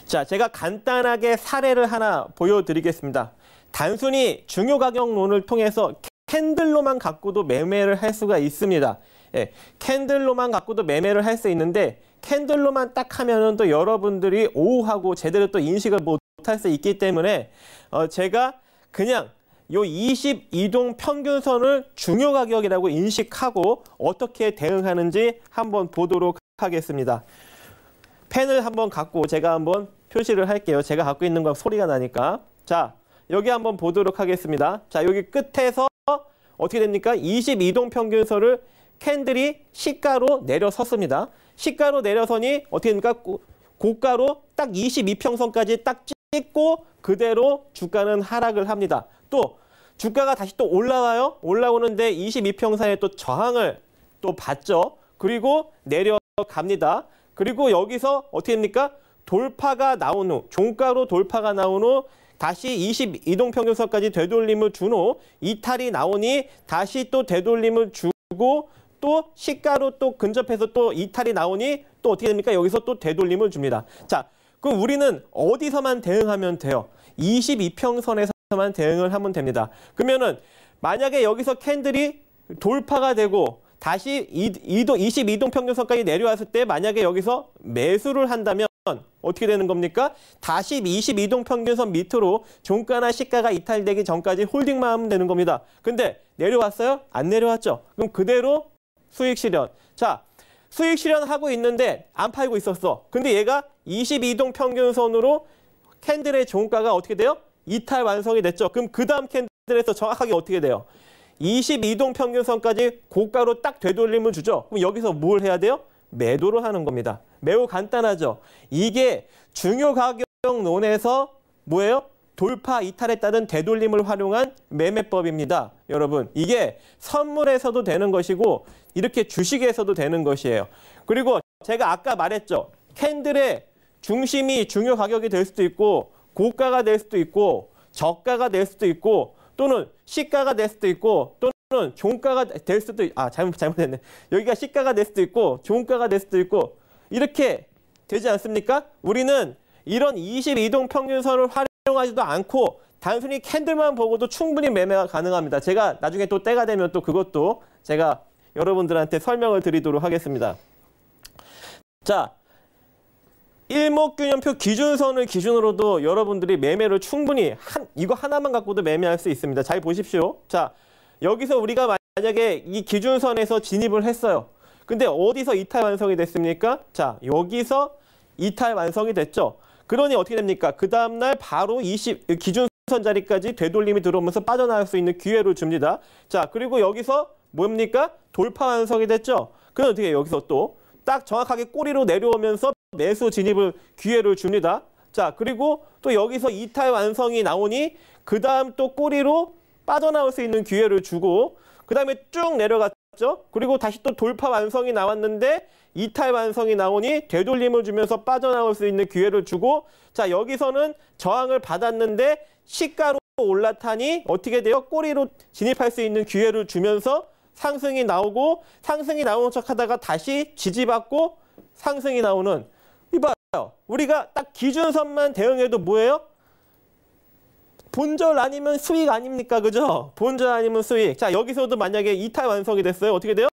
자, 제가 간단하게 사례를 하나 보여드리겠습니다. 단순히 중요 가격론을 통해서 캔들로만 갖고도 매매를 할 수가 있습니다. 예, 캔들로만 갖고도 매매를 할 수 있는데 캔들로만 딱 하면은 또 여러분들이 오후하고 제대로 또 인식을 못할 수 있기 때문에 제가 그냥 요 22동 평균선을 중요 가격이라고 인식하고 어떻게 대응하는지 한번 보도록 하겠습니다. 펜을 한번 갖고 제가 한번 표시를 할게요. 제가 갖고 있는 거 소리가 나니까. 자, 여기 한번 보도록 하겠습니다. 자, 여기 끝에서 어떻게 됩니까? 22동 평균선을 캔들이 시가로 내려섰습니다. 시가로 내려서니 어떻게 됩니까? 고가로 딱 22평선까지 딱 찍고 그대로 주가는 하락을 합니다. 또 주가가 다시 또 올라와요. 올라오는데 22평선에 또 저항을 또 받죠. 그리고 내려갑니다. 그리고 여기서 어떻게 됩니까? 돌파가 나온 후, 종가로 돌파가 나온 후 다시 22동 평균선까지 되돌림을 준 후 이탈이 나오니 다시 또 되돌림을 주고 또 시가로 또 근접해서 또 이탈이 나오니 또 어떻게 됩니까? 여기서 또 되돌림을 줍니다. 자, 그럼 우리는 어디서만 대응하면 돼요? 22평선에서만 대응을 하면 됩니다. 그러면은 만약에 여기서 캔들이 돌파가 되고 다시 22동 평균선까지 내려왔을 때 만약에 여기서 매수를 한다면 어떻게 되는 겁니까? 다시 22동 평균선 밑으로 종가나 시가가 이탈되기 전까지 홀딩만 하면 되는 겁니다. 근데 내려왔어요? 안 내려왔죠? 그럼 그대로 수익 실현. 자, 수익 실현하고 있는데 안 팔고 있었어. 근데 얘가 22동 평균선으로 캔들의 종가가 어떻게 돼요? 이탈 완성이 됐죠. 그럼 그 다음 캔들에서 정확하게 어떻게 돼요? 22동 평균선까지 고가로 딱 되돌림을 주죠. 그럼 여기서 뭘 해야 돼요? 매도를 하는 겁니다. 매우 간단하죠. 이게 중요 가격론에서 뭐예요? 돌파, 이탈에 따른 되돌림을 활용한 매매법입니다. 여러분, 이게 선물에서도 되는 것이고 이렇게 주식에서도 되는 것이에요. 그리고 제가 아까 말했죠. 캔들의 중심이 중요 가격이 될 수도 있고 고가가 될 수도 있고 저가가 될 수도 있고 또는 시가가 될 수도 있고 또는 종가가 될 수도 잘못했네. 여기가 시가가 될 수도 있고 종가가 될 수도 있고 이렇게 되지 않습니까? 우리는 이런 22동 평균선을 활용하지도 않고 단순히 캔들만 보고도 충분히 매매가 가능합니다. 제가 나중에 또 때가 되면 또 그것도 제가 여러분들한테 설명을 드리도록 하겠습니다. 자, 일목균형표 기준선을 기준으로도 여러분들이 매매를 충분히 이거 하나만 갖고도 매매할 수 있습니다. 잘 보십시오. 자, 여기서 우리가 만약에 이 기준선에서 진입을 했어요. 근데 어디서 이탈 완성이 됐습니까? 자, 여기서 이탈 완성이 됐죠. 그러니 어떻게 됩니까? 그 다음날 바로 기준선 자리까지 되돌림이 들어오면서 빠져나갈 수 있는 기회를 줍니다. 자, 그리고 여기서 뭡니까? 돌파 완성이 됐죠. 그럼 어떻게 해요? 여기서 또 딱 정확하게 꼬리로 내려오면서 매수 진입을 기회를 줍니다. 자, 그리고 또 여기서 이탈 완성이 나오니 그 다음 또 꼬리로 빠져나올 수 있는 기회를 주고 그 다음에 쭉 내려갔죠. 그리고 다시 또 돌파 완성이 나왔는데 이탈 완성이 나오니 되돌림을 주면서 빠져나올 수 있는 기회를 주고 자, 여기서는 저항을 받았는데 시가로 올라타니 어떻게 돼요? 꼬리로 진입할 수 있는 기회를 주면서 상승이 나오고 상승이 나오는 척하다가 다시 지지받고 상승이 나오는 이봐요. 우리가 딱 기준선만 대응해도 뭐예요? 본절 아니면 수익 아닙니까? 그죠? 본절 아니면 수익. 자, 여기서도 만약에 이탈 완성이 됐어요. 어떻게 돼요?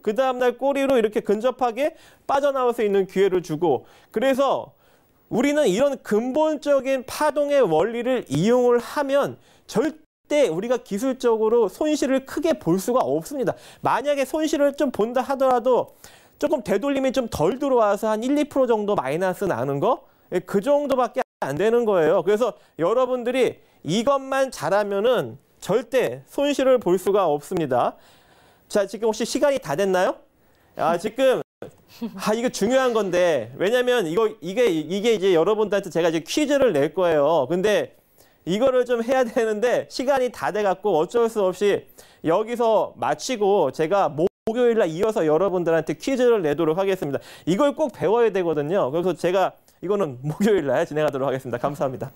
그 다음날 꼬리로 이렇게 근접하게 빠져나올 수 있는 기회를 주고 그래서 우리는 이런 근본적인 파동의 원리를 이용을 하면 절대 우리가 기술적으로 손실을 크게 볼 수가 없습니다. 만약에 손실을 좀 본다 하더라도 조금 되돌림이 좀 덜 들어와서 한 1, 2% 정도 마이너스 나는 거? 그 정도밖에 안 되는 거예요. 그래서 여러분들이 이것만 잘하면은 절대 손실을 볼 수가 없습니다. 자, 지금 혹시 시간이 다 됐나요? 지금 이거 중요한 건데 왜냐면 이게 이제 여러분들한테 제가 이제 퀴즈를 낼 거예요. 근데 이거를 좀 해야 되는데 시간이 다 돼갖고 어쩔 수 없이 여기서 마치고 제가 목요일 날 이어서 여러분들한테 퀴즈를 내도록 하겠습니다. 이걸 꼭 배워야 되거든요. 그래서 제가 이거는 목요일 날 진행하도록 하겠습니다. 감사합니다.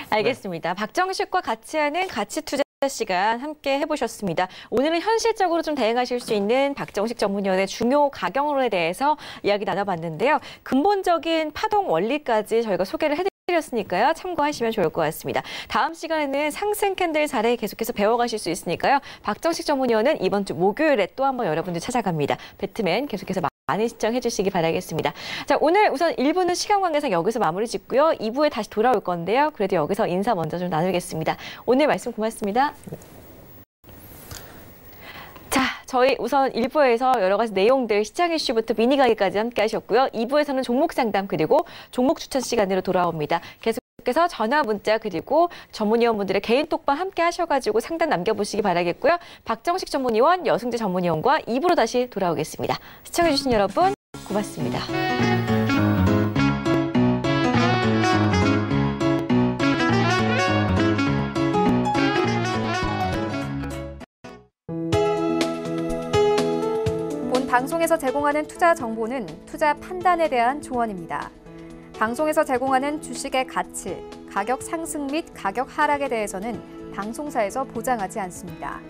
알겠습니다. 박정식과 같이 하는 가치 투자 시간 함께 해보셨습니다. 오늘은 현실적으로 좀 대응하실 수 있는 박정식 전문위원의 중요 가경론에 대해서 이야기 나눠봤는데요. 근본적인 파동 원리까지 저희가 소개를 해드렸으니까요. 참고하시면 좋을 것 같습니다. 다음 시간에는 상승 캔들 사례 계속해서 배워가실 수 있으니까요. 박정식 전문위원은 이번 주 목요일에 또 한번 여러분들 찾아갑니다. 배트맨 계속해서 많이 시청해 주시기 바라겠습니다. 자, 오늘 우선 1부는 시간 관계상 여기서 마무리 짓고요. 2부에 다시 돌아올 건데요. 그래도 여기서 인사 먼저 좀 나누겠습니다. 오늘 말씀 고맙습니다. 자, 저희 우선 1부에서 여러 가지 내용들 시장 이슈부터 미니 강의까지 함께 하셨고요. 2부에서는 종목 상담 그리고 종목 추천 시간으로 돌아옵니다. 계속해서 전화 문자 그리고 전문위원분들의 개인 톡방 함께 하셔가지고 상담 남겨보시기 바라겠고요. 박정식 전문위원, 여승재 전문위원과 2부로 다시 돌아오겠습니다. 시청해주신 여러분 고맙습니다. 본 방송에서 제공하는 투자 정보는 투자 판단에 대한 조언입니다. 방송에서 제공하는 주식의 가치, 가격 상승 및 가격 하락에 대해서는 방송사에서 보장하지 않습니다.